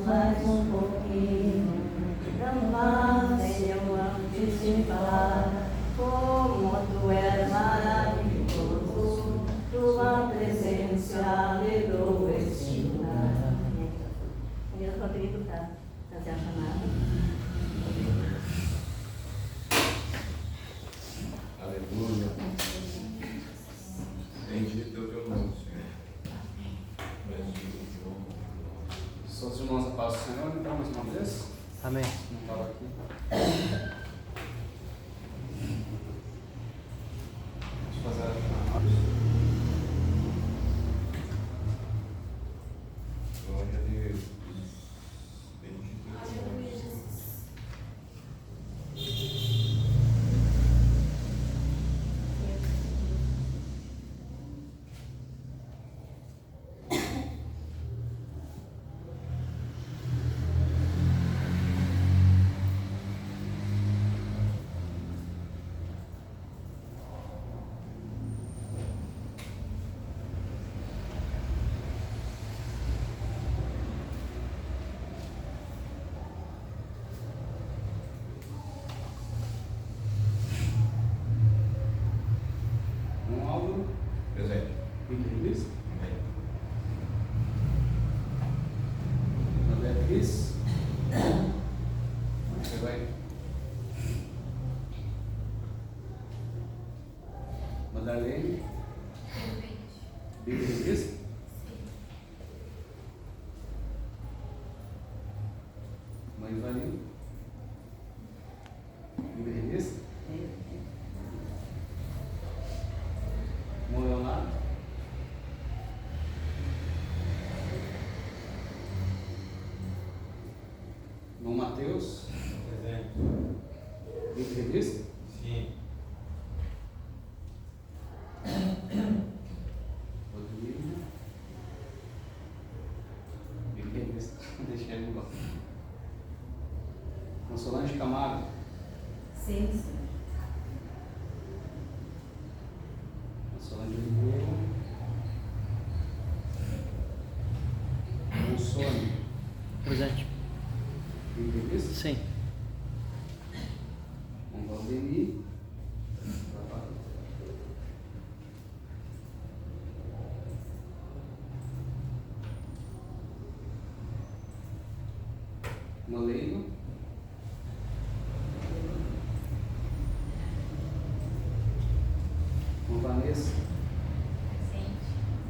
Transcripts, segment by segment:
mais um pouquinho, jamais eu antes de falar, como tu és maravilhoso, tua presença alegrou este lugar. Eu Rodrigo para fazer a chamada. Aleluia. Bendito é o teu nome, Senhor. Só os irmãos da paz do Senhor, então, mais uma vez. Amém. Não fala aqui. Vamos fazer a Glória a Deus. Bendito é o teu nome, Senhor. Aldo, Presente. Luiz, Amém. Beatriz, você vai. Madalene, Beatriz, Mãe Valinho, Beatriz, Mão Leonardo, Mão Mateus, Presente. Beatriz, Sim. Rodrigo, Beatriz, deixa ele igual. Solange Camargo, Sim, senhor. Solange Oliveira, Sônia, Presente. Beatriz, Sim. Valdemir, Moleiro, Vanessa,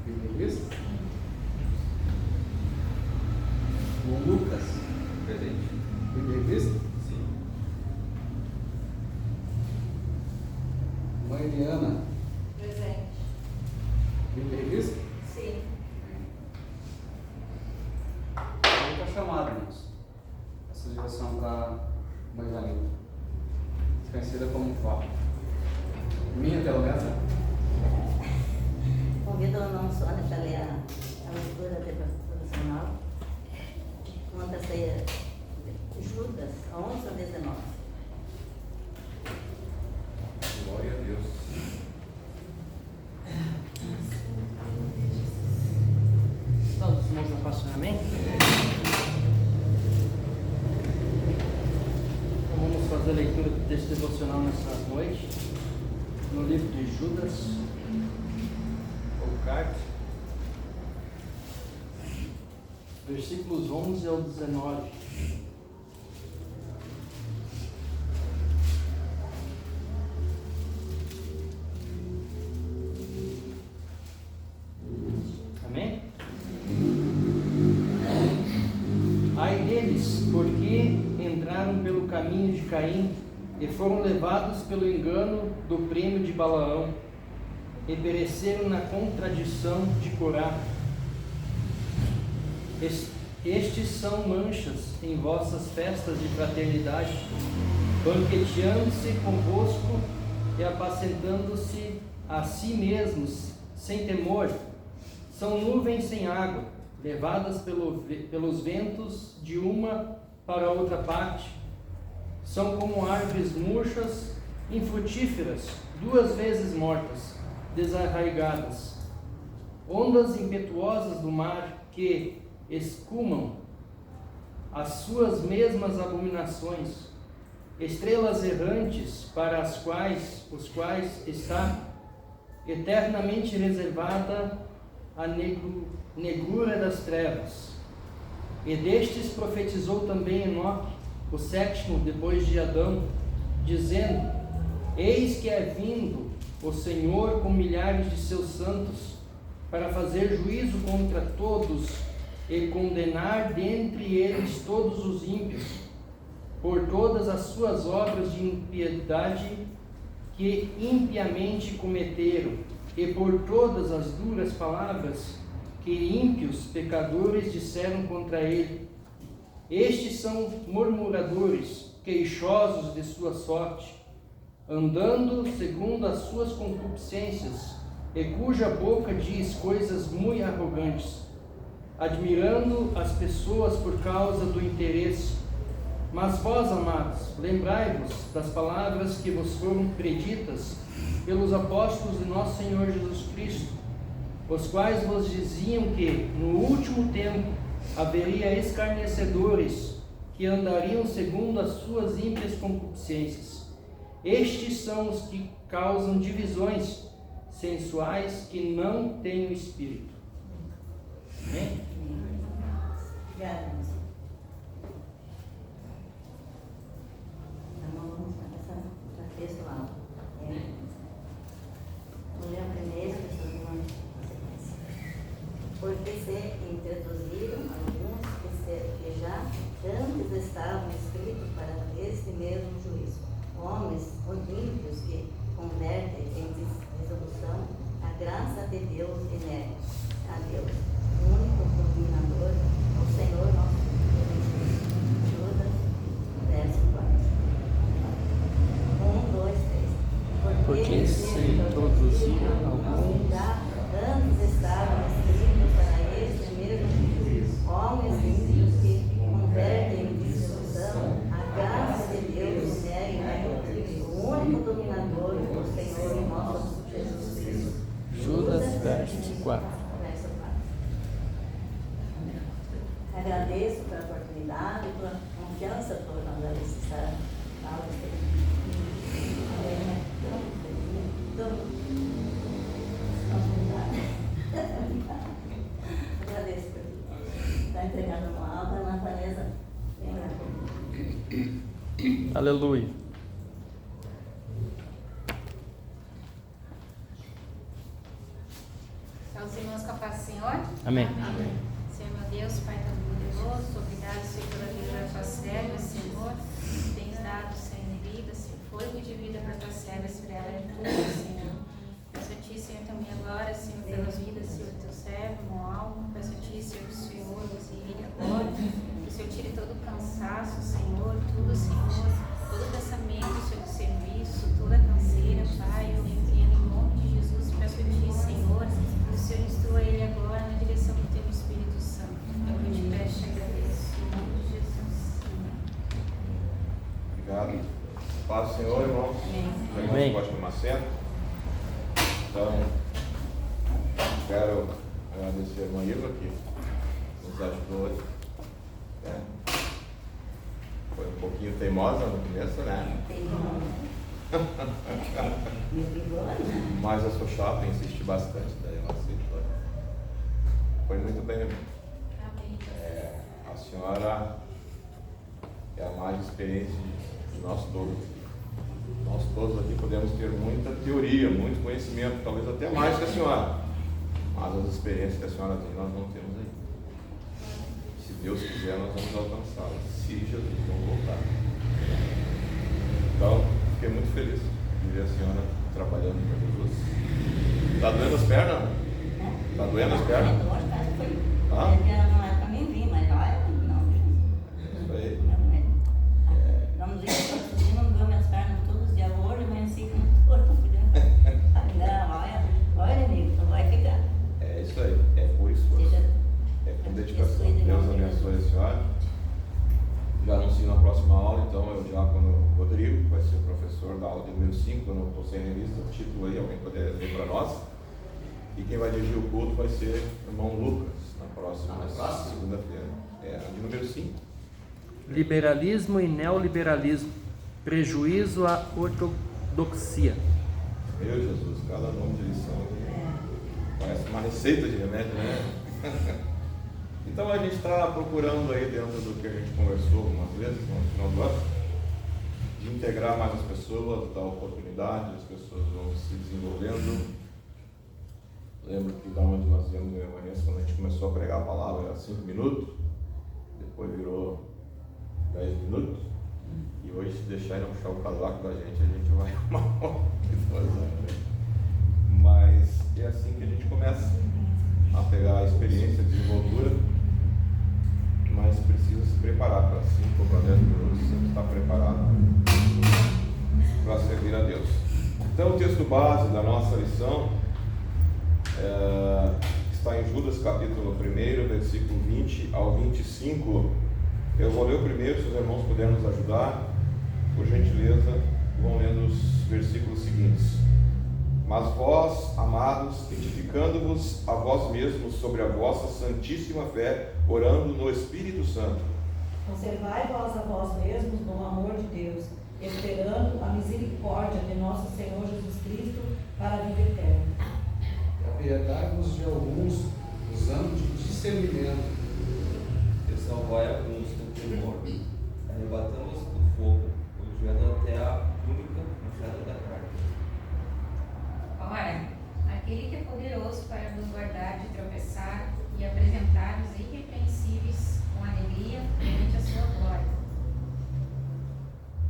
Beatriz, Lucas, Presente. Beatriz, Sim. Mãe Eliana, Presente. Beatriz, Sim. está chamado, irmãos. Essa direção para Mãe Valinho, conhecida como Fó. Minha, pelo menos, né? Convido o irmão Sônia para ler a leitura devocional. Conta-se aí Judas 11 a 19. Glória a Deus. Todos os irmãos da paz, amém? Então vamos fazer a leitura do texto devocional nessa noite, no livro de Judas, ou carta, versículos 11 ao 19. Amém? Ai deles, porque entraram pelo caminho de Caim e foram levados pelo engano do prêmio de Balaão e pereceram na contradição de Corá. Estes são manchas em vossas festas de fraternidade, banqueteando-se convosco e apacentando-se a si mesmos sem temor. São nuvens sem água, levadas pelos ventos de uma para outra parte. São como árvores murchas, infrutíferas, 2 vezes mortas, desarraigadas. Ondas impetuosas do mar que escumam as suas mesmas abominações, estrelas errantes para os quais está eternamente reservada a negrura das trevas. E destes profetizou também Enoque, o sétimo depois de Adão, dizendo: Eis que é vindo o Senhor com milhares de seus santos, para fazer juízo contra todos e condenar dentre eles todos os ímpios, por todas as suas obras de impiedade que impiamente cometeram, e por todas as duras palavras que ímpios pecadores disseram contra ele. Estes são murmuradores, queixosos de sua sorte, andando segundo as suas concupiscências, e cuja boca diz coisas muito arrogantes, admirando as pessoas por causa do interesse. Mas vós, amados, lembrai-vos das palavras que vos foram preditas pelos apóstolos de nosso Senhor Jesus Cristo, os quais vos diziam que, no último tempo, haveria escarnecedores que andariam segundo as suas ímpias concupiscências. Estes são os que causam divisões sensuais que não têm o Espírito. Amém? Obrigada. Então vamos passar para o texto lá. Vou ler o primeiro, depois uma sequência. Porque se introduziram alguns que já antes estavam escritos para este mesmo juízo, homens ímpios que convertem em dissolução a graça de Deus e negam a Deus, o único dominador, o Senhor nosso Deus. Judas, verso 4. 1, 2, 3. Porque se introduziram alguns já antes estavam escritos para este mesmo juízo, homens ímpios que convertem em dissolução a graça de Deus e negam o único dominador, o Senhor nosso Jesus Cristo. Judas, verso 4. Verso 4. Agradeço pela oportunidade e pela confiança por nós estar na aula de agradeço por estar entregando uma aula. A Vanessa vem lá. Aleluia. Aos irmãos com a paz do Senhor. Amém. Senhor, meu Deus, Pai Todo-Poderoso, obrigado, Senhor, pela vida da tua serva, Senhor. Tens dado, Senhor, vida, Senhor, fôlego de vida para a tua serva, esperar em tudo, Senhor. Peço a ti, Senhor, também agora, Senhor, pelas vidas, Senhor, do teu servo, Moalmo. Peço a ti, Senhor, que o Senhor use ele agora, que o Senhor tire todo o cansaço, Senhor, tudo, Senhor, todo o pensamento, Senhor, do serviço, toda a canseira, Pai, eu repreendo em nome de Jesus. Peço a ti, Senhor, que o Senhor instrua ele agora na direção do teu Espírito Santo. Eu te peço e agradeço, em nome de Jesus. Obrigado. Paz do Senhor, irmãos. Os irmãos Amém. podem tomar assento. Então, quero agradecer a irmã Ilva que nos ajudou hoje. Foi um pouquinho teimosa no começo, né? Mas a sua chapa insiste bastante, daí ela aceitou. Foi muito bem. Amém. A senhora é a mais experiente de nós todos. Nós todos aqui podemos ter muita teoria, muito conhecimento, talvez até mais que a senhora. Mas as experiências que a senhora tem, nós não temos ainda. Se Deus quiser, nós vamos alcançá-las, se Jesus não voltar. Então, fiquei muito feliz de ver a senhora trabalhando com Jesus. Está doendo as pernas? Está doendo as pernas? Ela não é para mim vir, mas olha, não. Isso aí. Vamos ver se não dou minhas pernas todos os dias hoje, mas assim, não olha, amigo, não vai ficar. É isso aí, é por esforço. É com dedicação. Deus abençoe a senhora. Já anuncio na próxima aula, então, é o diácono Rodrigo, que vai ser o professor da aula de número 5, eu não estou sem revista, o título aí, alguém poder ler para nós. E quem vai dirigir o culto vai ser o irmão Lucas, na próxima segunda-feira. É a de número 5. liberalismo e neoliberalismo, prejuízo à ortodoxia. Meu Jesus, cada nome de lição parece uma receita de remédio, né? Então a gente está procurando aí, dentro do que a gente conversou algumas vezes no final do ano, de integrar mais as pessoas, dar oportunidade, as pessoas vão se desenvolvendo. Lembro que da onde nós viemos em Evangelho, quando a gente começou a pregar a palavra, era 5 minutos, depois virou 10 minutos, e hoje, se deixar e não puxar o casaco da gente, a gente vai arrumar mas é assim que a gente começa a pegar a experiência, a desenvoltura, mas precisa se preparar para 5 ou para 10 minutos, sempre estar preparado para servir a Deus. Então, o texto base da nossa lição está em Judas capítulo 1, versículo 20 ao 25. Eu vou ler o primeiro, se os irmãos puderem nos ajudar, por gentileza, vão lendo os versículos seguintes. Mas vós, amados, edificando-vos a vós mesmos sobre a vossa santíssima fé, orando no Espírito Santo. Conservai-vos a vós mesmos no amor de Deus, esperando a misericórdia de nosso Senhor Jesus Cristo para a vida eterna. Apiedai-vos de alguns, usando de discernimento, e salvai alguns do temor, arrebatando-os do fogo, levando até a única entrada da carne. Ora, aquele que é poderoso para nos guardar de tropeçar e apresentar-nos irrepreensíveis com alegria perante a sua glória.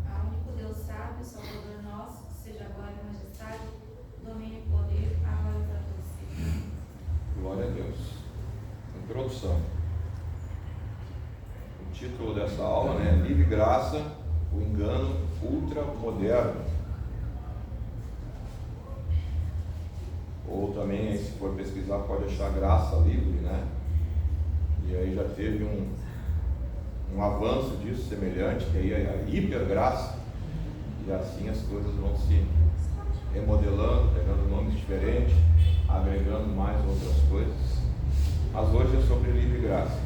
A único Deus sábio, Salvador nosso, seja glória e majestade, domínio e poder, agora e para todos sempre. Glória a Deus. Introdução. O título dessa aula é Livre Graça, o engano ultramoderno. Ou também, se for pesquisar, pode achar graça livre, né? E aí já teve um avanço disso semelhante, que aí é a hipergraça. E assim as coisas vão se remodelando, pegando nomes diferentes, agregando mais outras coisas. Mas hoje é sobre livre graça.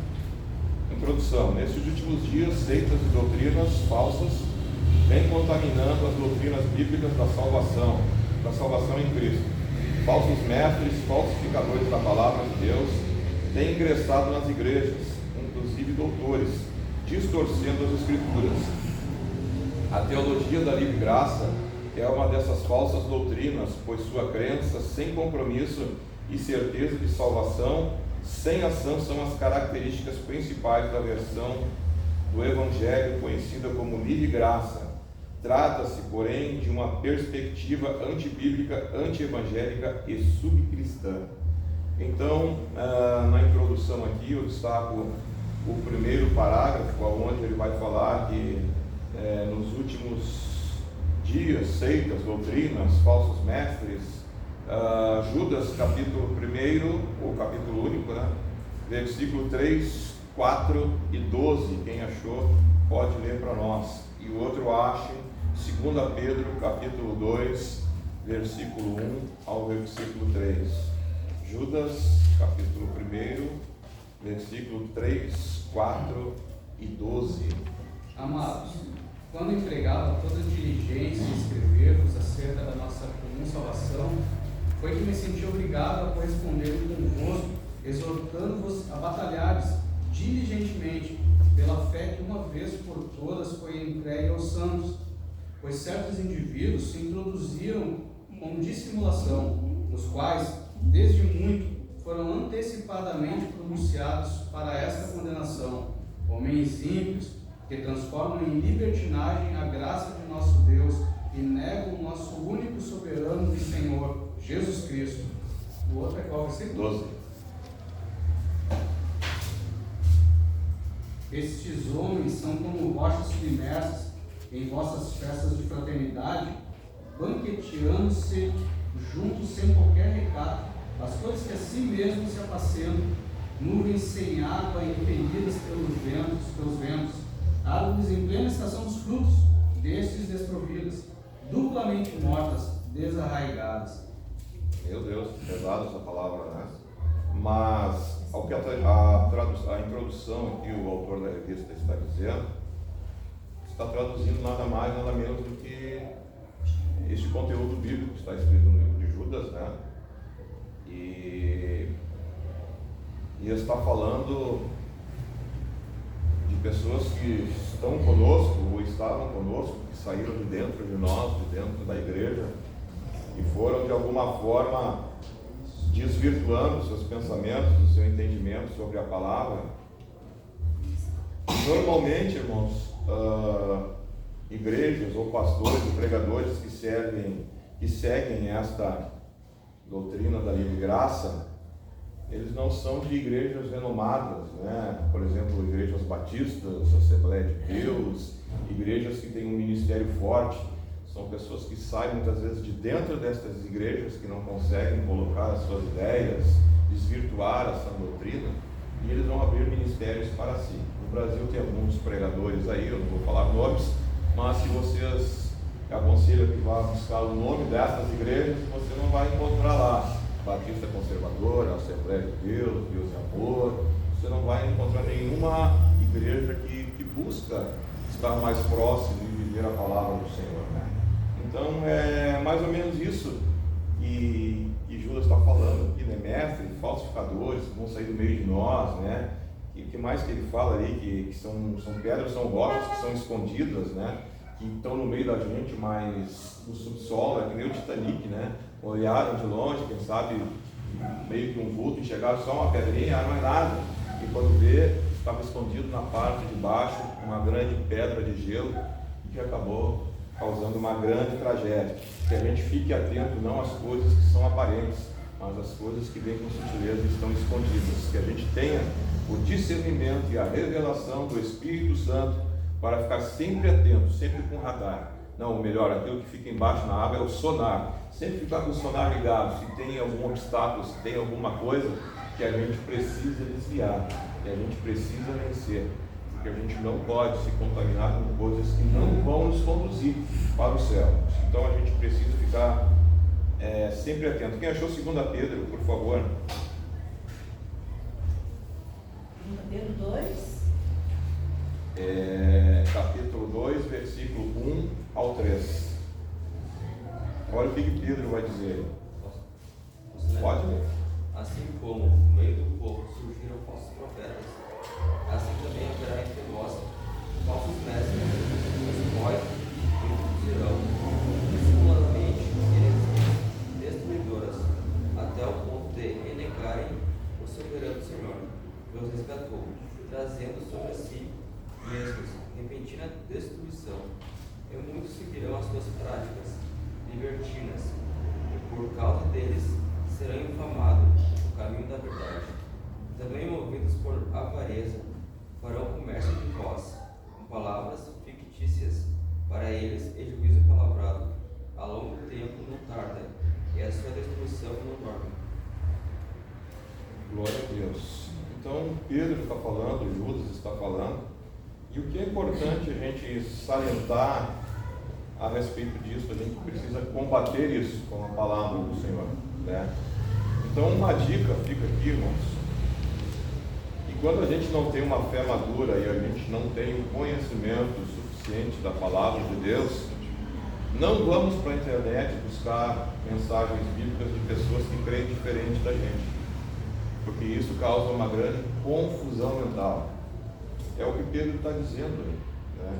Introdução. Nesses últimos dias, seitas e doutrinas falsas vêm contaminando as doutrinas bíblicas da salvação em Cristo. Falsos mestres, falsificadores da palavra de Deus, têm ingressado nas igrejas, inclusive doutores, distorcendo as escrituras. A teologia da livre graça é uma dessas falsas doutrinas, pois sua crença sem compromisso e certeza de salvação, sem ação, são as características principais da versão do Evangelho conhecida como livre graça. Trata-se, porém, de uma perspectiva antibíblica, anti-evangélica e subcristã. Então, na introdução aqui, eu destaco o primeiro parágrafo, onde ele vai falar que nos últimos dias, seitas, doutrinas, falsos mestres, Judas capítulo 1, ou capítulo único, né? Versículo 3, 4 e 12, quem achou pode ler para nós. E o outro ache 2 Pedro capítulo 2, versículo 1 ao versículo 3. Judas capítulo 1, versículo 3, 4 e 12. Amados, quando empregava toda diligência em escrever-vos acerca da nossa comum salvação, foi que me senti obrigado a corresponder convosco, exortando-vos a batalhares diligentemente pela fé que uma vez por todas foi entregue aos santos, pois certos indivíduos se introduziram com dissimulação, os quais, desde muito, foram antecipadamente pronunciados para esta condenação, homens ímpios, que transformam em libertinagem a graça de nosso Deus e negam o nosso único soberano e Senhor, Jesus Cristo. O outro é qual versículo? 12. Estes homens são como rochas submersas em vossas festas de fraternidade, banqueteando-se juntos sem qualquer recato, as coisas que a si mesmos se apacentam, nuvens sem água impelidas pelos ventos, árvores em plena estação dos frutos, destes desprovidas, duplamente mortas, desarraigadas. Meu Deus, pesada essa palavra, né? Mas, ao que a introdução aqui, o autor da revista está dizendo, está traduzindo nada mais, nada menos do que este conteúdo bíblico que está escrito no livro de Judas, né? E está falando de pessoas que estão conosco, ou estavam conosco, que saíram de dentro de nós, de dentro da igreja, e foram de alguma forma desvirtuando seus pensamentos, o seu entendimento sobre a palavra. Normalmente, irmãos, igrejas ou pastores e pregadores que seguem esta doutrina da livre graça, eles não são de igrejas renomadas, né? Por exemplo, igrejas batistas, Assembleia de Deus, igrejas que têm um ministério forte. São pessoas que saem muitas vezes de dentro destas igrejas, que não conseguem colocar as suas ideias, desvirtuar a sã doutrina, e eles vão abrir ministérios para si. No Brasil tem alguns pregadores aí, eu não vou falar nomes, mas se vocês aconselham que vá buscar o nome dessas igrejas, você não vai encontrar lá Batista Conservadora, Assembleia de Deus, Deus e Amor. Você não vai encontrar nenhuma igreja que busca estar mais próximo e viver a palavra do Senhor, né? Então é mais ou menos isso que Judas está falando aqui, né? Mestre, falsificadores que vão sair do meio de nós, né? E o que mais que ele fala ali, que são pedras, são rochas que são escondidas, né? Que estão no meio da gente, mas no subsolo, é que nem o Titanic, né? Olharam de longe, quem sabe, meio que um vulto, enxergaram só uma pedrinha, não é nada. E quando vê, estava escondido na parte de baixo uma grande pedra de gelo que acabou causando uma grande tragédia. Que a gente fique atento não às coisas que são aparentes, mas às coisas que vêm com sutileza e estão escondidas. Que a gente tenha o discernimento e a revelação do Espírito Santo para ficar sempre atento, sempre com radar. Não, o melhor, aquilo que fica embaixo na água é o sonar. Sempre ficar com o sonar ligado, se tem algum obstáculo, se tem alguma coisa que a gente precisa desviar, que a gente precisa vencer, porque a gente não pode se contaminar com coisas que não vão nos conduzir para o céu. Então a gente precisa ficar sempre atento. Quem achou 2 Pedro, por favor? 2 Pedro 2. Capítulo 2, versículo 1 ao 3. Olha o que Pedro vai dizer. Pode ler. Assim como no meio do povo surgiram falsos profetas, assim também haverá entre vós falsos mestres, os quais introduzirão dissimuladamente heresias destruidoras, até o ponto de renegarem o soberano Senhor, que os resgatou, trazendo sobre si mesmos repentina destruição. E muitos seguirão as suas práticas libertinas, e por causa deles serão infamados o caminho da verdade. Também, movidos por avareza, farão comércio de vós, com palavras fictícias. Para eles, é juízo palavrado, a longo tempo não tarda, e a sua destruição não dorme. Glória a Deus. Então, Pedro está falando, Judas está falando, e o que é importante a gente salientar a respeito disso, a gente precisa combater isso com a palavra do Senhor, né? Então, uma dica fica aqui, irmãos, que quando a gente não tem uma fé madura e a gente não tem o conhecimento suficiente da palavra de Deus, não vamos para a internet buscar mensagens bíblicas de pessoas que creem diferente da gente, porque isso causa uma grande confusão mental. É o que Pedro está dizendo, né?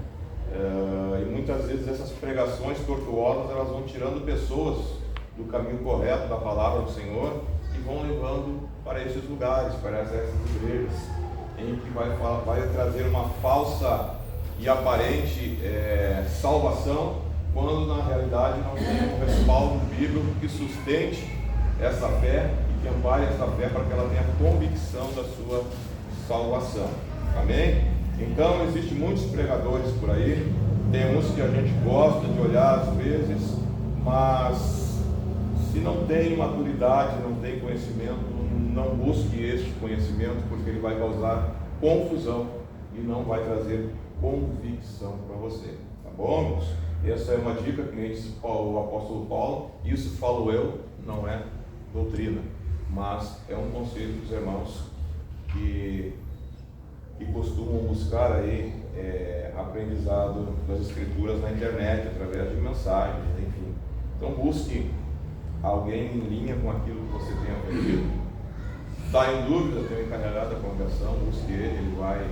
E muitas vezes essas pregações tortuosas, elas vão tirando pessoas do caminho correto da palavra do Senhor e vão levando para esses lugares, para essas igrejas, em que vai trazer uma falsa e aparente salvação, quando na realidade não tem um respaldo bíblico que sustente essa fé e que ampare essa fé para que ela tenha convicção da sua salvação. Amém? Então, existem muitos pregadores por aí, tem uns que a gente gosta de olhar às vezes, mas se não tem maturidade, não tem conhecimento, não busque este conhecimento, porque ele vai causar confusão e não vai trazer convicção para você. Tá bom, irmãos? Essa é uma dica que nem disse o apóstolo Paulo, isso falo eu, não é doutrina, mas é um conselho dos irmãos que costumam buscar aí aprendizado das Escrituras na internet, através de mensagens, enfim. Então busque alguém em linha com aquilo que você tem aprendido. Está em dúvida, tem um encarregado da congregação, busque ele vai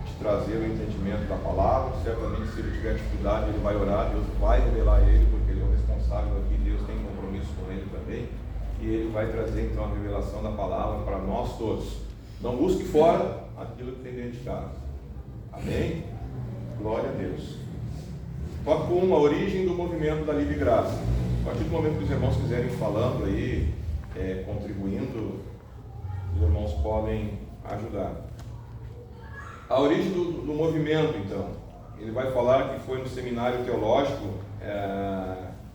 te trazer o entendimento da palavra. Certamente, se ele tiver dificuldade, ele vai orar, Deus vai revelar a ele, porque ele é o responsável aqui, Deus tem compromisso com ele também, e ele vai trazer então a revelação da palavra para nós todos. Não busque fora aquilo que tem dentro de casa. Amém? Glória a Deus. Tópico 1, a origem do movimento da Livre Graça. A partir do momento que os irmãos quiserem falando aí, contribuindo, os irmãos podem ajudar. A origem do movimento, então, ele vai falar que foi no seminário teológico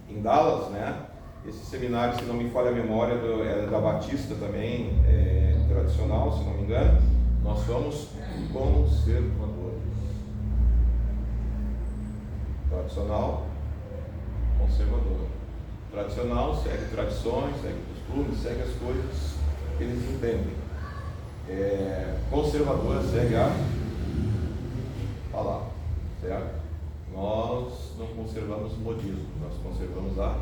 em Dallas, né? Esse seminário, se não me falha a memória, era da Batista também, tradicional, se não me engano. Nós somos conservadores. Tradicional, conservador. Tradicional segue tradições, segue costumes, segue as coisas que eles entendem. Conservadora segue a palavra, certo? Nós não conservamos o modismo, nós conservamos a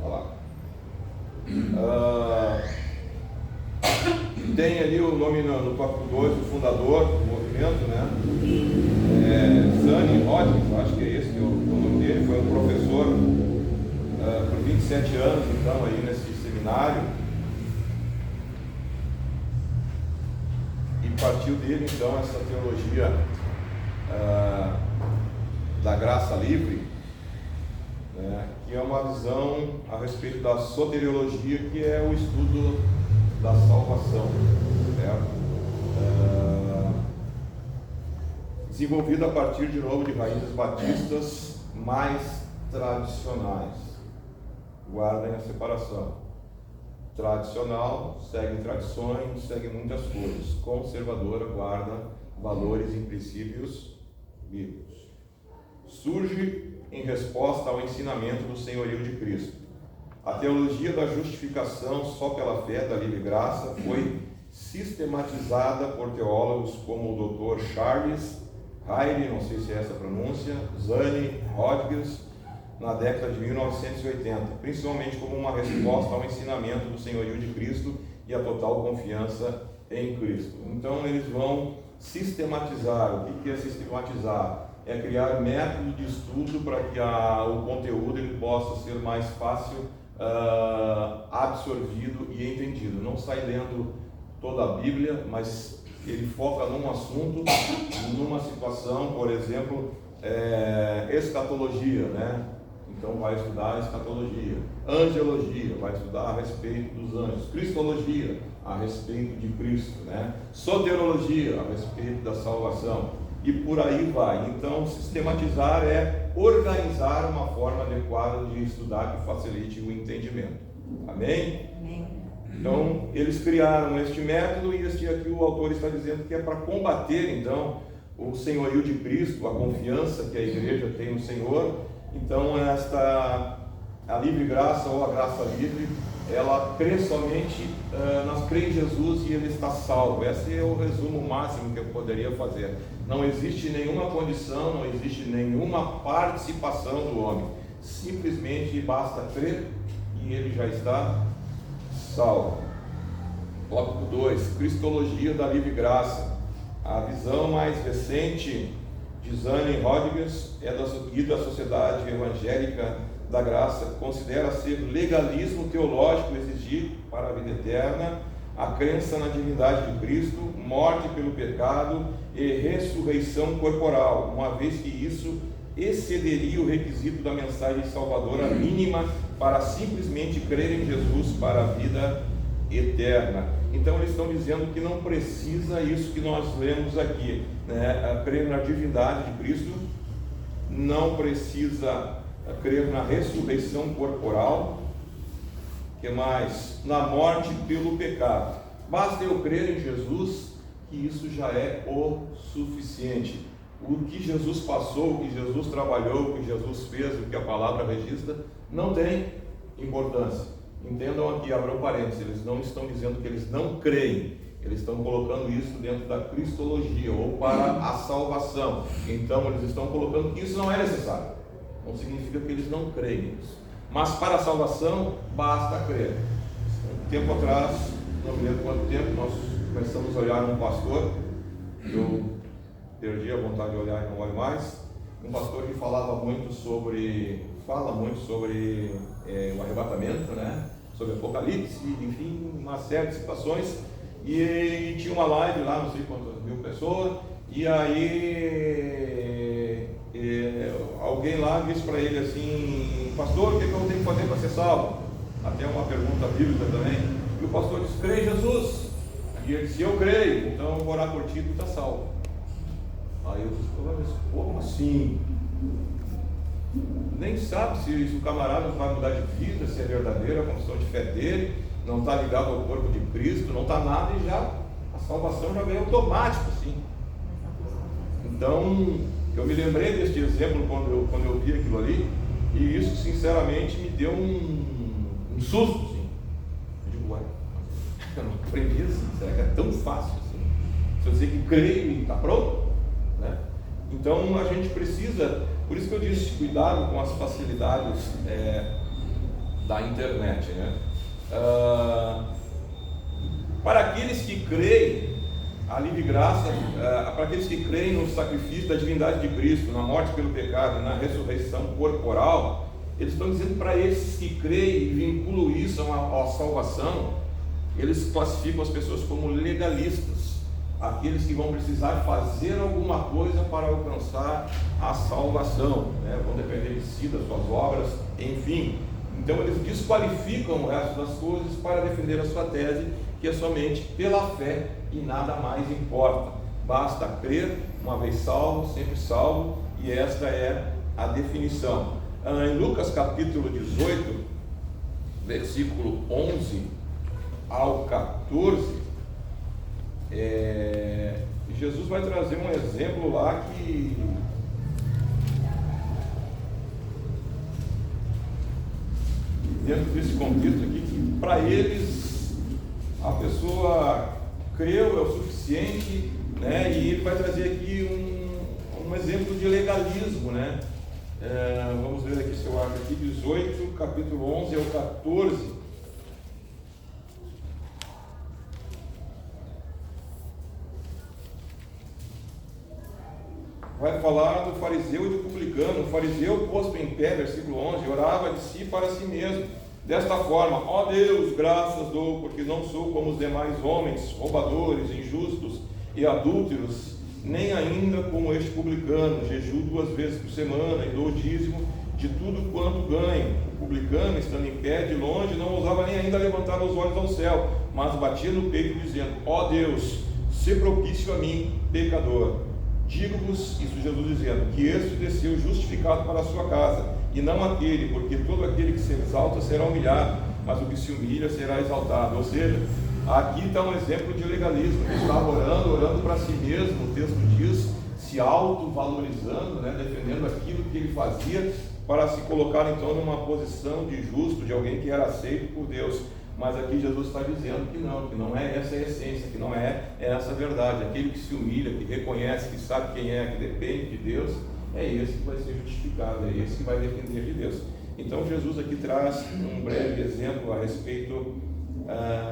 palavra. Tem ali o nome no tópico 2, o fundador do movimento, né? Zane Hodgins, acho que é esse que é o nome dele, foi um professor por 27 anos, então, aí nesse seminário. E partiu dele, então, essa teologia da graça livre, né? Que é uma visão a respeito da soteriologia, que é o estudo da salvação, certo? Desenvolvida a partir de novo de raízes batistas mais tradicionais. Guardem a separação. Tradicional segue tradições, segue muitas coisas. Conservadora guarda valores e princípios bíblicos. Surge em resposta ao ensinamento do senhorio de Cristo. A teologia da justificação só pela fé da livre graça foi sistematizada por teólogos como o Dr. Charles Hyde, não sei se é essa a pronúncia, Zane Hodgins, na década de 1980, principalmente como uma resposta ao ensinamento do senhorio de Cristo e a total confiança em Cristo. Então eles vão sistematizar. O que é sistematizar? É criar método de estudo para que o conteúdo ele possa ser mais fácil absorvido e entendido. Não sai lendo toda a Bíblia, mas ele foca num assunto, numa situação, por exemplo, escatologia, né? Então vai estudar escatologia. Angelologia, vai estudar a respeito dos anjos. Cristologia, a respeito de Cristo, né? Soterologia, a respeito da salvação. E por aí vai. Então, sistematizar é organizar uma forma adequada de estudar que facilite o entendimento. Amém? Amém. Então, eles criaram este método e aqui o autor está dizendo que é para combater, então, o senhorio de Cristo, a confiança que a igreja tem no Senhor. Então, a livre graça ou a graça livre, ela crê somente, nós crê em Jesus e ele está salvo. Esse é o resumo máximo que eu poderia fazer. Não existe nenhuma condição, não existe nenhuma participação do homem. Simplesmente basta crer e ele já está salvo. Tópico 2, Cristologia da livre graça. A visão mais recente de Zane Hodgins e da Sociedade Evangélica da Graça considera ser legalismo teológico exigir para a vida eterna a crença na divindade de Cristo, morte pelo pecado e ressurreição corporal, uma vez que isso excederia o requisito da mensagem salvadora mínima para simplesmente crer em Jesus para a vida eterna. Então eles estão dizendo que não precisa isso que nós lemos aqui, né? Crer na divindade de Cristo, não precisa crer na ressurreição corporal, que mais? Na morte pelo pecado. Basta eu crer em Jesus, que isso já é o suficiente. O que Jesus passou, o que Jesus trabalhou, o que Jesus fez, o que a palavra registra, não tem importância. Entendam aqui, abram parênteses, eles não estão dizendo que eles não creem, Eles estão colocando isso dentro da cristologia, ou para a salvação. Então eles estão colocando que isso não é necessário. Não significa que eles não creem nisso. Mas para a salvação, basta crer. Um tempo atrás, não me lembro quanto tempo, nós começamos a olhar um pastor. Eu perdi a vontade de olhar e não olho mais. Um pastor que fala muito sobre o arrebatamento, né? Sobre Apocalipse, enfim, uma série de situações. E tinha uma live lá, não sei quantas mil pessoas, e aí alguém lá disse para ele assim: pastor, o que eu tenho que fazer para ser salvo? Até uma pergunta bíblica também. E o pastor disse: crê em Jesus. E ele disse: eu creio, então eu vou orar por ti, tu está salvo. Aí eu disse: como assim? Nem sabe se o camarada vai mudar de vida, se é verdadeira a confissão de fé dele, não está ligado ao corpo de Cristo, não está nada, e já a salvação já veio automático assim. Então eu me lembrei deste exemplo quando eu vi aquilo ali, e isso sinceramente me deu um susto assim. Eu digo: ué, eu não aprendi assim, será que é tão fácil assim? Se eu dizer que creio e está pronto, né? Então a gente precisa, por isso que eu disse, cuidado com as facilidades da internet, né? Para aqueles que creem, a livre graça, para aqueles que creem no sacrifício da divindade de Cristo, na morte pelo pecado e na ressurreição corporal, eles estão dizendo para esses que creem e vinculam isso à salvação, eles classificam as pessoas como legalistas, aqueles que vão precisar fazer alguma coisa para alcançar a salvação, né? Vão depender de si, das suas obras, enfim. Então eles desqualificam o resto das coisas para defender a sua tese, que é somente pela fé e nada mais importa. Basta crer, uma vez salvo, sempre salvo, e esta é a definição. Em Lucas capítulo 18, versículo 11 ao 14, Jesus vai trazer um exemplo lá que dentro desse contexto aqui, que para eles a pessoa creu é o suficiente, né? E ele vai trazer aqui um exemplo de legalismo, né? Vamos ver aqui se eu acho aqui, 18, capítulo 11 ao 14. Vai falar do fariseu e do publicano. O fariseu, posto em pé, versículo 11, orava de si para si mesmo, desta forma: ó Deus, graças dou, porque não sou como os demais homens, roubadores, injustos e adúlteros, nem ainda como este publicano. Jejuo 2 vezes por semana e dou o dízimo de tudo quanto ganho. O publicano, estando em pé de longe, não ousava nem ainda levantar os olhos ao céu, mas batia no peito, dizendo: ó Deus, se propício a mim, pecador. Digo-vos, isso Jesus dizendo, que este desceu justificado para a sua casa, e não aquele, porque todo aquele que se exalta será humilhado, mas o que se humilha será exaltado. Ou seja, aqui está um exemplo de legalismo. Ele estava orando para si mesmo, o texto diz, se autovalorizando, né, defendendo aquilo que ele fazia, para se colocar então numa posição de justo, de alguém que era aceito por Deus. Mas aqui Jesus está dizendo que não é essa a essência, que não é essa a verdade. Aquele que se humilha, que reconhece, que sabe quem é, que depende de Deus, é esse que vai ser justificado, é esse que vai depender de Deus. Então Jesus aqui traz um breve exemplo a respeito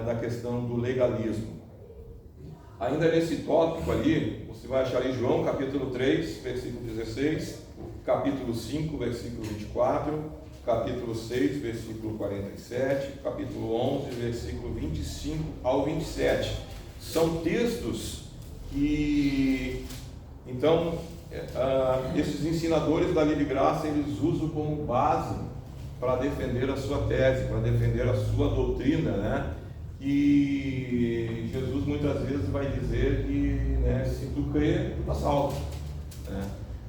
da questão do legalismo. Ainda nesse tópico ali, você vai achar em João capítulo 3, versículo 16, capítulo 5, versículo 24, capítulo 6, versículo 47, capítulo 11, versículo 25 ao 27. São textos que, então, esses ensinadores da livre graça, eles usam como base para defender a sua tese, para defender a sua doutrina, né? E Jesus muitas vezes vai dizer que, né, se tu crer, tu está salvo, né?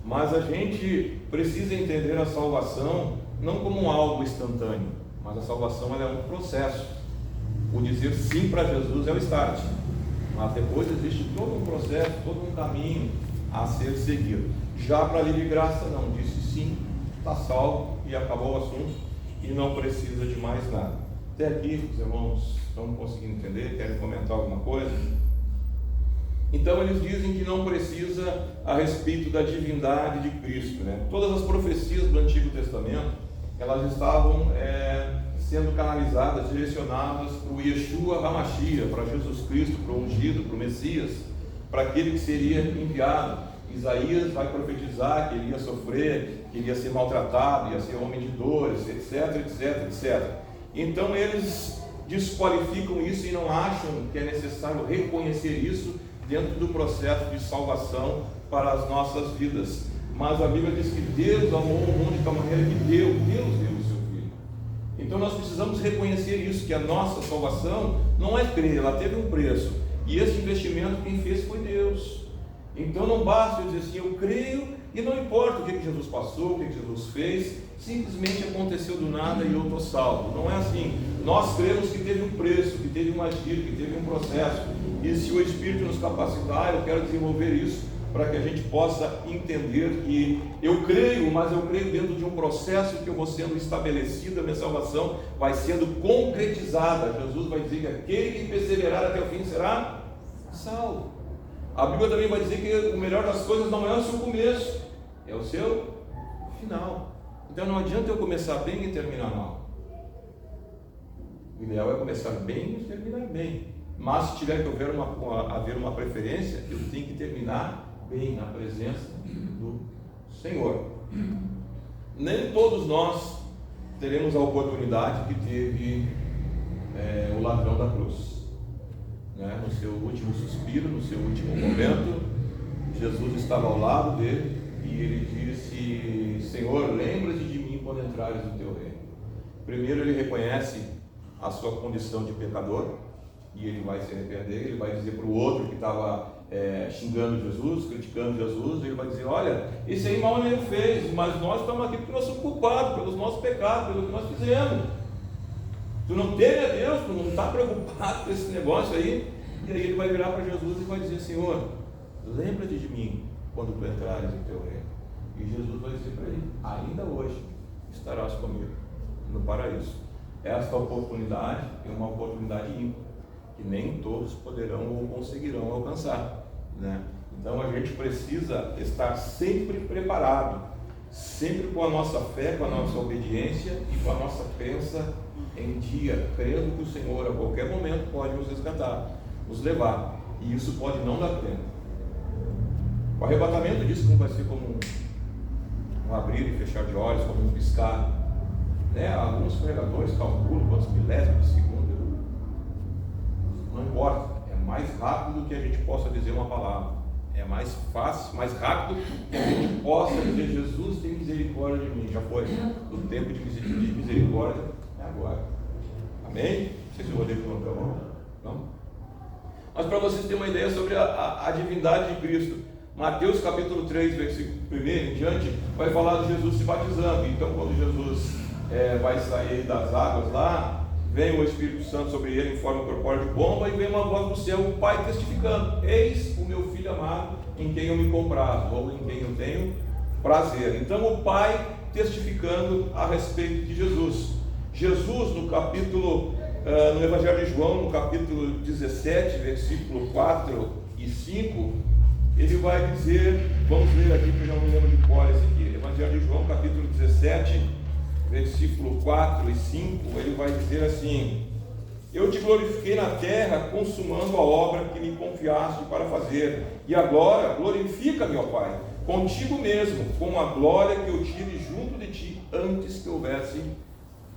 Mas a gente precisa entender a salvação não como algo instantâneo, mas a salvação ela é um processo. O dizer sim para Jesus é o start, mas depois existe todo um processo, todo um caminho a ser seguido. Já para a livre graça não, disse sim, está salvo e acabou o assunto e não precisa de mais nada. Até aqui os irmãos estão conseguindo entender? Querem comentar alguma coisa? Então eles dizem que não precisa a respeito da divindade de Cristo, né? Todas as profecias do Antigo Testamento, elas estavam sendo canalizadas, direcionadas para o Yeshua HaMashiach, para Jesus Cristo, para o ungido, para o Messias, para aquele que seria enviado. Isaías vai profetizar que ele ia sofrer, que ele ia ser maltratado, ia ser homem de dores, etc, etc, etc. Então eles desqualificam isso e não acham que é necessário reconhecer isso dentro do processo de salvação para as nossas vidas. Mas a Bíblia diz que Deus amou o mundo de tal maneira que Deus deu o seu Filho. Então nós precisamos reconhecer isso, que a nossa salvação não é crer, ela teve um preço. E esse investimento quem fez foi Deus. Então não basta eu dizer assim, eu creio e não importa o que Jesus passou, o que Jesus fez, simplesmente aconteceu do nada e eu estou salvo. Não é assim. Nós cremos que teve um preço, que teve um agir, que teve um processo. E se o Espírito nos capacitar, eu quero desenvolver isso para que a gente possa entender que eu creio, mas eu creio dentro de um processo que eu vou sendo estabelecido, a minha salvação vai sendo concretizada. Jesus vai dizer que aquele que perseverar até o fim será salvo. A Bíblia também vai dizer que o melhor das coisas não é o seu começo, é o seu final. Então não adianta eu começar bem e terminar mal. O ideal é começar bem e terminar bem. Mas se tiver que haver uma preferência, eu tenho que terminar bem na presença do Senhor. Nem todos nós teremos a oportunidade que teve o ladrão da cruz. No seu último suspiro, no seu último momento, Jesus estava ao lado dele e ele disse: Senhor, lembra-te de mim quando entrares no teu reino. Primeiro ele reconhece a sua condição de pecador e ele vai se arrepender. Ele vai dizer para o outro que estava xingando Jesus, criticando Jesus, ele vai dizer: olha, esse aí mal nenhum fez, mas nós estamos aqui porque nós somos culpados pelos nossos pecados, pelo que nós fizemos. Tu não teme a Deus, tu não está preocupado com esse negócio aí. E aí ele vai virar para Jesus e vai dizer: Senhor, lembra-te de mim quando tu entrares no teu reino. E Jesus vai dizer para ele: ainda hoje estarás comigo no paraíso. Esta oportunidade é uma oportunidade ímpar, que nem todos poderão ou conseguirão alcançar, né? Então a gente precisa estar sempre preparado, sempre com a nossa fé, com a nossa obediência e com a nossa crença em dia, crendo que o Senhor a qualquer momento pode nos resgatar, nos levar, e isso pode não dar tempo. O arrebatamento disso não vai ser como um abrir e fechar de olhos, como um piscar, né? Alguns pregadores calculam quantos milésimos de segundo, não importa, é mais rápido do que a gente possa dizer uma palavra, é mais fácil, mais rápido que a gente possa dizer: Jesus tem misericórdia de mim. Já foi, o tempo de misericórdia é agora. Amém? Não sei se eu olhei para o mão. Não? Mas para vocês terem uma ideia sobre a divindade de Cristo, Mateus capítulo 3, versículo 1 em diante, vai falar de Jesus se batizando. Então quando Jesus vai sair das águas lá, vem o Espírito Santo sobre ele em forma corpórea de pomba, e vem uma voz do céu, o Pai testificando: eis o meu Filho amado, em quem eu me comprazo, ou em quem eu tenho prazer. Então o Pai testificando a respeito de Jesus. Jesus no Evangelho de João, no capítulo 17, versículo 4 e 5, ele vai dizer, vamos ler aqui porque eu não me lembro de cor esse aqui, Evangelho de João, capítulo 17, versículo 4 e 5, ele vai dizer assim: eu te glorifiquei na terra, consumando a obra que me confiaste para fazer, e agora glorifica-me, ó Pai, contigo mesmo, com a glória que eu tive junto de ti, antes que houvesse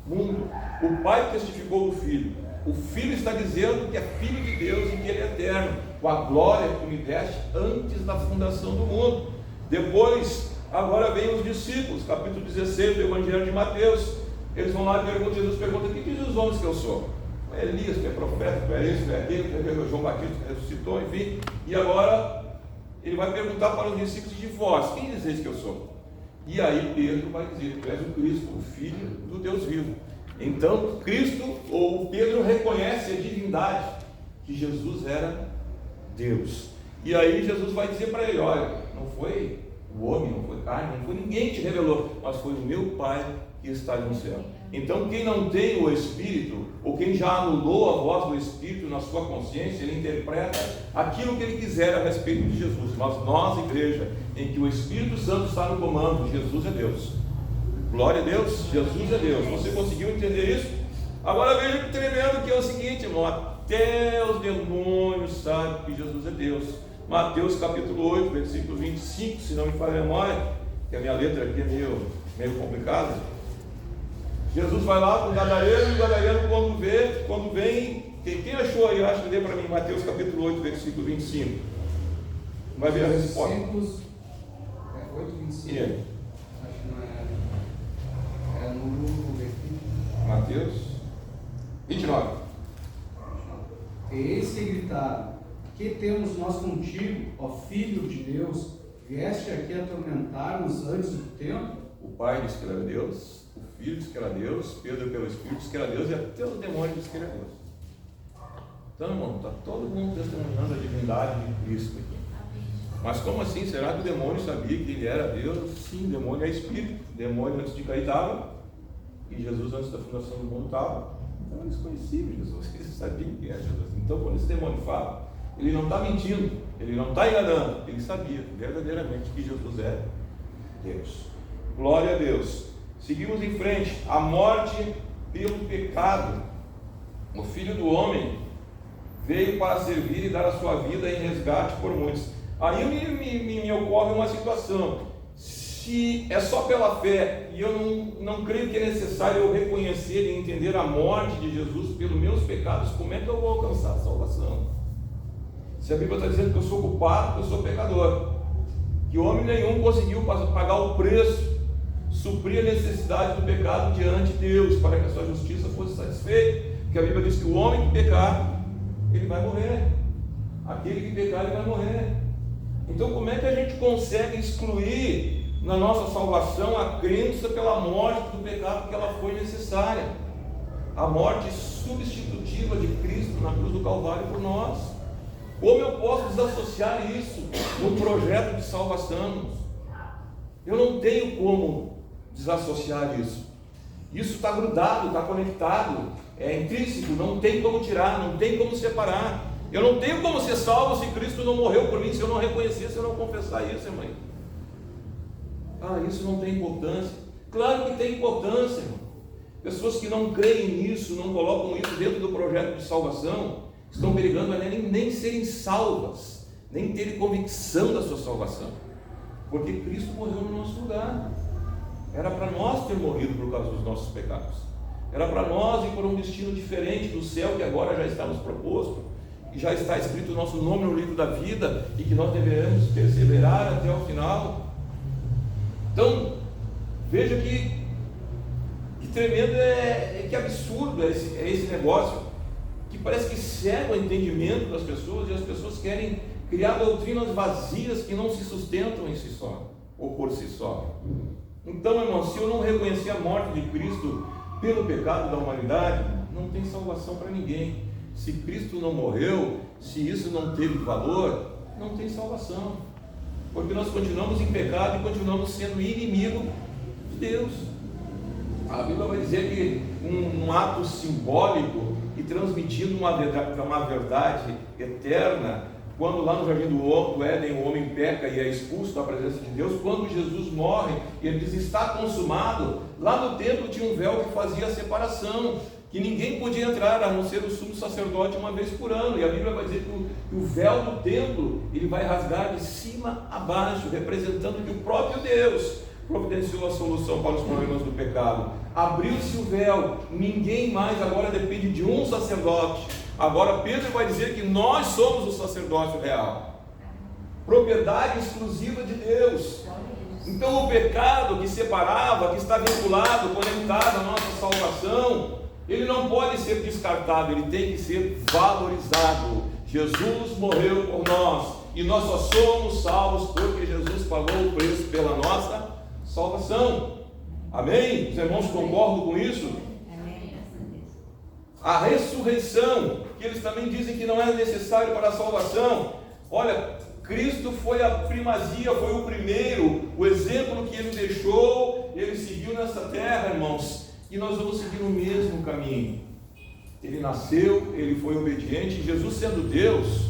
mundo. O Pai testificou do Filho, o Filho está dizendo que é Filho de Deus e que Ele é eterno, com a glória que me deste antes da fundação do mundo. Depois, agora vem os discípulos, capítulo 16 do Evangelho de Mateus. Eles vão lá e perguntam, Jesus pergunta: o que dizem os homens que eu sou? É Elias, que é profeta, que é isso, que é aquele, que é João Batista, que ressuscitou, enfim. E agora ele vai perguntar para os discípulos: de vós, quem dizeis que eu sou? E aí Pedro vai dizer: tu és o Cristo, o Filho do Deus vivo. Então Cristo, ou Pedro, reconhece a divindade, que Jesus era Deus. E aí Jesus vai dizer para ele: olha, não foi O homem não foi carne, não foi ninguém que te revelou, mas foi o meu Pai que está no céu. Então quem não tem o Espírito, ou quem já anulou a voz do Espírito na sua consciência, ele interpreta aquilo que ele quiser a respeito de Jesus. Mas nós, igreja, em que o Espírito Santo está no comando, Jesus é Deus. Glória a Deus, Jesus é Deus. Você conseguiu entender isso? Agora veja que tremendo que é o seguinte, irmão, até os demônios sabem que Jesus é Deus. Mateus capítulo 8, versículo 25, se não me falha a memória, que a minha letra aqui é meio complicada. Jesus vai lá com o gadareno, e o gadareno quando vem, quem achou aí? Acho que lê para mim, Mateus capítulo 8, versículo 25. Vai ver a resposta. 8, 25. E aí? Acho que não é. É no Mateus 29. Eis que gritaram: que temos nós contigo, ó Filho de Deus? Vieste aqui atormentar-nos antes do tempo? O Pai disse que ele era Deus, o Filho disse que era Deus, Pedro pelo Espírito disse que era Deus, e até os demônios disse que ele era Deus. Então, irmão, está todo mundo testemunhando a divindade de Cristo aqui. Mas como assim? Será que o demônio sabia que ele era Deus? Sim, o demônio é Espírito. O demônio antes de cair estava, e Jesus antes da fundação do mundo estava. Então eles conheciam Jesus, eles sabiam quem era Jesus. Então quando esse demônio fala, ele não está mentindo, ele não está enganando, ele sabia verdadeiramente que Jesus é Deus. Glória a Deus. Seguimos em frente. A morte pelo pecado. O Filho do Homem veio para servir e dar a sua vida em resgate por muitos. Aí me ocorre uma situação. Se é só pela fé, e eu não creio que é necessário eu reconhecer e entender a morte de Jesus pelos meus pecados, como é que eu vou alcançar a salvação? Se a Bíblia está dizendo que eu sou culpado, que eu sou pecador, que homem nenhum conseguiu pagar o preço, suprir a necessidade do pecado diante de Deus, para que a sua justiça fosse satisfeita, porque a Bíblia diz que o homem que pecar, ele vai morrer. Aquele que pecar, ele vai morrer. Então como é que a gente consegue excluir na nossa salvação a crença pela morte do pecado, que ela foi necessária? A morte substitutiva de Cristo na cruz do Calvário por nós. Como eu posso desassociar isso no projeto de salvação? Eu não tenho como desassociar isso. Isso está grudado, está conectado, é intrínseco, não tem como tirar, não tem como separar. Eu não tenho como ser salvo se Cristo não morreu por mim, se eu não reconhecer, se eu não confessar isso, irmão. Isso não tem importância. Claro que tem importância, irmão. Pessoas que não creem nisso, não colocam isso dentro do projeto de salvação, estão perigando nem serem salvas, nem terem convicção da sua salvação, porque Cristo morreu no nosso lugar. Era para nós ter morrido por causa dos nossos pecados, era para nós ir por um destino diferente do céu que agora já está nos proposto, e já está escrito o nosso nome no livro da vida, e que nós devemos perseverar até o final. Então veja que tremendo que absurdo é esse negócio, que parece que cega o entendimento das pessoas, e as pessoas querem criar doutrinas vazias que não se sustentam em si só, ou por si só. Então, irmão, se eu não reconhecer a morte de Cristo pelo pecado da humanidade, não tem salvação para ninguém. Se Cristo não morreu, se isso não teve valor, não tem salvação, porque nós continuamos em pecado e continuamos sendo inimigo de Deus. A Bíblia vai dizer que um ato simbólico e transmitindo uma verdade eterna, quando lá no jardim do Éden o homem peca e é expulso da presença de Deus, quando Jesus morre e ele diz está consumado, lá no templo tinha um véu que fazia a separação, que ninguém podia entrar a não ser o sumo sacerdote uma vez por ano, e a Bíblia vai dizer que o véu do templo ele vai rasgar de cima a baixo, representando que o próprio Deus providenciou a solução para os problemas do pecado. Abriu-se o véu, ninguém mais agora depende de um sacerdote. Agora Pedro vai dizer que nós somos o sacerdócio real, propriedade exclusiva de Deus. Então o pecado que separava, que está vinculado, conectado à nossa salvação, ele não pode ser descartado, ele tem que ser valorizado. Jesus morreu por nós, e nós só somos salvos porque Jesus pagou o preço pela nossa salvação. Amém? Os irmãos concordam com isso? Amém. A ressurreição, que eles também dizem que não é necessário para a salvação. Olha, Cristo foi a primazia, foi o primeiro, o exemplo que Ele deixou, Ele seguiu nessa terra, irmãos, e nós vamos seguir o mesmo caminho. Ele nasceu, Ele foi obediente. Jesus, sendo Deus,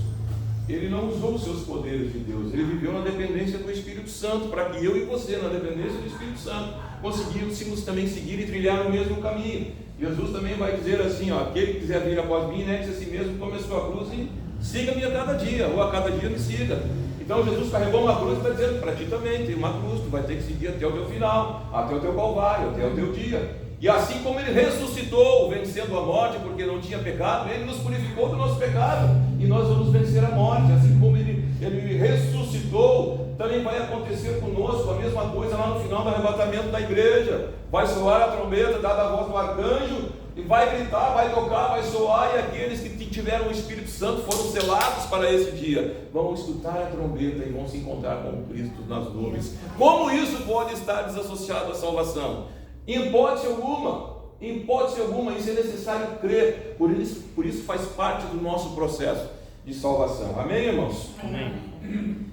Ele não usou os seus poderes de Deus, Ele viveu na dependência do Espírito Santo, para que eu e você, na dependência do Espírito Santo, conseguíssemos também seguir e trilhar o mesmo caminho. Jesus também vai dizer assim, ó, aquele que quiser vir após mim, negue-se a si mesmo, tome a sua cruz e siga-me a cada dia, ou a cada dia me siga. Então Jesus carregou uma cruz e está dizendo, para ti também tem uma cruz, tu vai ter que seguir até o teu final, até o teu calvário, até o teu dia. E assim como Ele ressuscitou, vencendo a morte, porque não tinha pecado, Ele nos purificou do nosso pecado, e nós vamos vencer a morte. Assim como Ele ressuscitou, também vai acontecer conosco a mesma coisa lá no final do arrebatamento da igreja. Vai soar a trombeta, dada a voz do arcanjo, e vai gritar, vai tocar, vai soar, e aqueles que tiveram o Espírito Santo foram selados para esse dia, vão escutar a trombeta e vão se encontrar com Cristo nas nuvens. Como isso pode estar desassociado à salvação? Em hipótese alguma, isso é necessário crer, por isso faz parte do nosso processo de salvação. Amém, irmãos? Amém.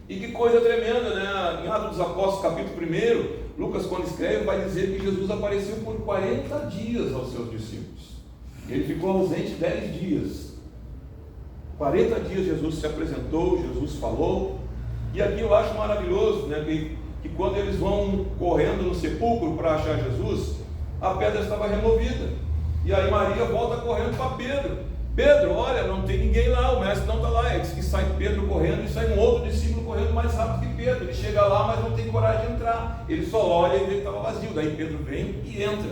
E que coisa tremenda, né? Em Atos dos Apóstolos, capítulo 1, Lucas, quando escreve, vai dizer que Jesus apareceu por 40 dias aos seus discípulos. Ele ficou ausente 10 dias. 40 dias Jesus se apresentou, Jesus falou. E aqui eu acho maravilhoso, né? Que quando eles vão correndo no sepulcro para achar Jesus, a pedra estava removida. E aí Maria volta correndo para Pedro. Pedro, olha, não tem ninguém lá, o mestre não está lá. Ele diz que sai Pedro correndo e sai um outro discípulo correndo mais rápido que Pedro. Ele chega lá, mas não tem coragem de entrar. Ele só olha e vê que estava vazio. Daí Pedro vem e entra.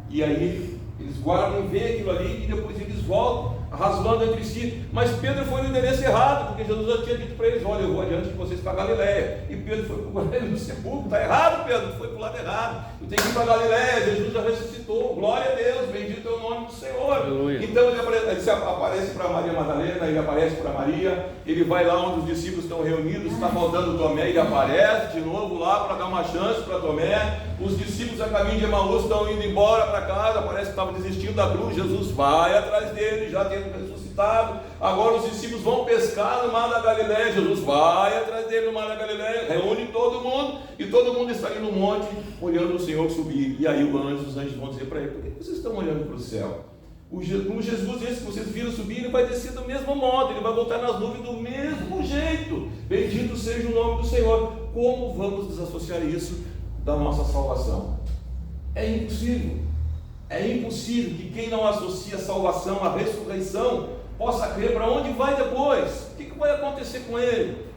E aí eles guardam e veem aquilo ali, e depois eles voltam, rasgando entre si. Mas Pedro foi no endereço errado, porque Jesus já tinha dito para eles, olha, eu vou adiante de vocês para Galileia. E Pedro foi para o sepulcro. Está errado, Pedro, foi para o lado errado. Eu tenho que ir para Galileia, Jesus já ressuscitou, glória a Deus, bendito é o nome do Senhor. Aleluia. Então ele aparece para Maria Madalena, ele aparece para Maria, ele vai lá onde os discípulos estão reunidos, está faltando Tomé, ele aparece de novo lá para dar uma chance para Tomé. Os discípulos a caminho de Emaús estão indo embora para casa, parece que estavam desistindo da cruz. Jesus vai atrás dele, já tendo ressuscitado. Agora os discípulos vão pescar no mar da Galileia. Jesus vai atrás dele no mar da Galileia, reúne todo mundo, e todo mundo está ali no monte olhando o Senhor subir. E aí os anjos vão dizer para ele, por que vocês estão olhando para o céu? O Jesus, esse que vocês viram subir, ele vai descer do mesmo modo, ele vai voltar nas nuvens do mesmo jeito. Bendito seja o nome do Senhor. Como vamos desassociar isso da nossa salvação? É impossível. É impossível que quem não associa a salvação à ressurreição possa crer para onde vai depois. O que vai acontecer com ele?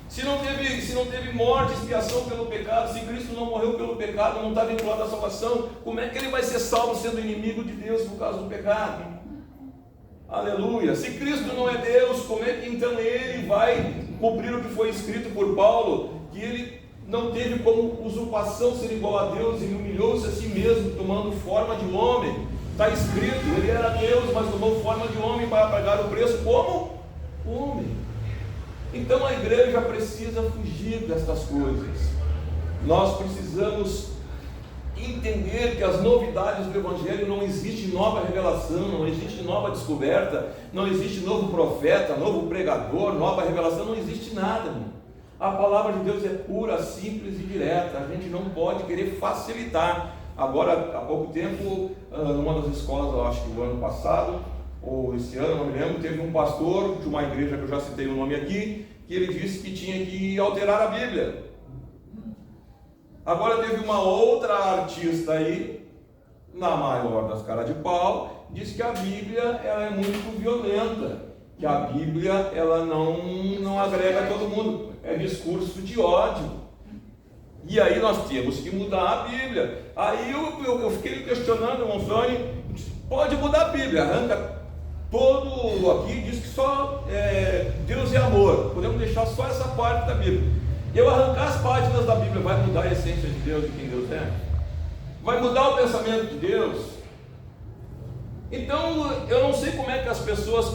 Se não teve morte, expiação pelo pecado, se Cristo não morreu pelo pecado, não está vinculado à salvação, como é que ele vai ser salvo sendo inimigo de Deus por causa do pecado? Aleluia! Se Cristo não é Deus, como é que então ele vai cumprir o que foi escrito por Paulo, que ele não teve como usurpação ser igual a Deus, ele humilhou-se a si mesmo, tomando forma de homem. Está escrito, ele era Deus, mas tomou forma de homem para pagar o preço como homem. Então a igreja precisa fugir destas coisas. Nós precisamos entender que as novidades do Evangelho, não existe nova revelação, não existe nova descoberta, não existe novo profeta, novo pregador, nova revelação, não existe nada, irmão. A palavra de Deus é pura, simples e direta. A gente não pode querer facilitar. Agora, há pouco tempo, numa das escolas, eu acho que o ano passado, ou esse ano, não me lembro, teve um pastor de uma igreja que eu já citei o nome aqui, que ele disse que tinha que alterar a Bíblia. Agora teve uma outra artista aí, na maior das caras de pau, disse que a Bíblia ela é muito violenta, que a Bíblia ela não agrega todo mundo, é discurso de ódio. E aí nós temos que mudar a Bíblia. Aí eu fiquei questionando o Monzoni, pode mudar a Bíblia, arranca todo aqui, diz que só Deus é amor, podemos deixar só essa parte da Bíblia. Eu arrancar as páginas da Bíblia, vai mudar a essência de Deus, de quem Deus é? Vai mudar o pensamento de Deus? Então, eu não sei como é que as pessoas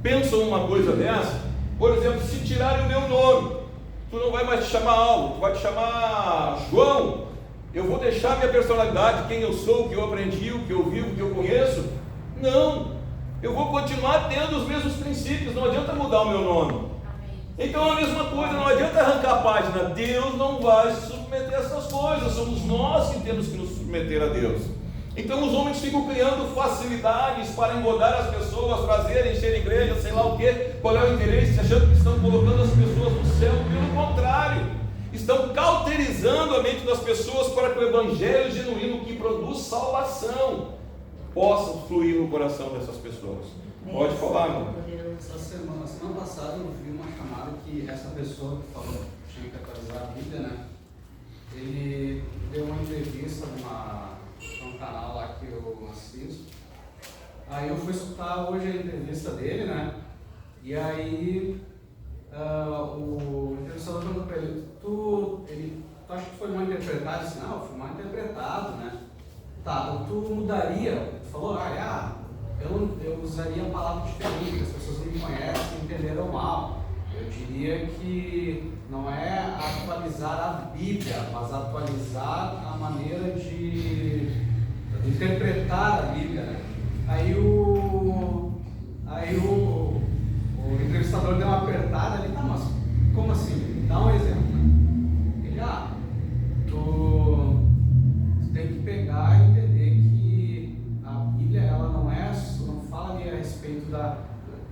pensam uma coisa dessa. Por exemplo, se tirarem o meu nome, tu não vai mais te chamar Alvo, tu vai te chamar João. Eu vou deixar minha personalidade, quem eu sou, o que eu aprendi, o que eu vivo, o que eu conheço? Não, eu vou continuar tendo os mesmos princípios, não adianta mudar o meu nome. Então a mesma coisa, não adianta arrancar a página, Deus não vai se submeter a essas coisas, somos nós que temos que nos submeter a Deus. Então os homens ficam criando facilidades para engodar as pessoas, trazer, encher a igreja, sei lá o que, qual é o interesse, achando que estão colocando as pessoas no céu. Pelo contrário, estão cauterizando a mente das pessoas para que o evangelho genuíno que produz salvação possa fluir no coração dessas pessoas. Pode falar, irmão. Essa semana passada eu vi uma chamada que essa pessoa que falou que tinha que atualizar a Bíblia, né? Ele deu uma entrevista num canal lá que eu assisto. Aí eu fui escutar hoje a entrevista dele, né? E aí o entrevistador perguntou para ele, tu acha que foi mal interpretado? Ele disse, não, foi mal interpretado, né? Tá, então tu mudaria? Tu falou, eu usaria a palavra diferente, as pessoas não me conhecem, entenderam mal. Eu diria que não é atualizar a Bíblia, mas atualizar a maneira de interpretar a Bíblia, né? Aí o entrevistador deu uma apertada ali, tá, mas como assim? Dá um exemplo, né? Ele, tu tem que pegar e entender que a Bíblia, ela não fala ali a respeito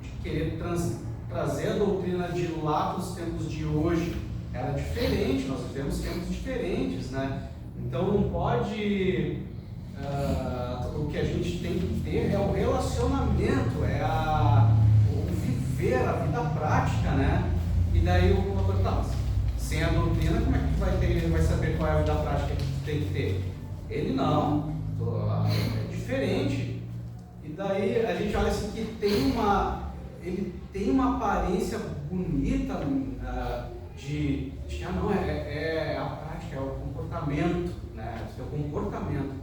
de querer trazer a doutrina de lá para os tempos de hoje. Ela é diferente, nós vivemos tempos diferentes, né? Então não pode... o que a gente tem que ter é o relacionamento, é o viver, a vida prática, né? E daí o autor tá, sem a doutrina, como é que ele vai saber qual é a vida prática que tu tem que ter? Ele não, é diferente. E daí a gente olha assim que ele tem uma aparência bonita de é a prática, é o comportamento, né? É o comportamento.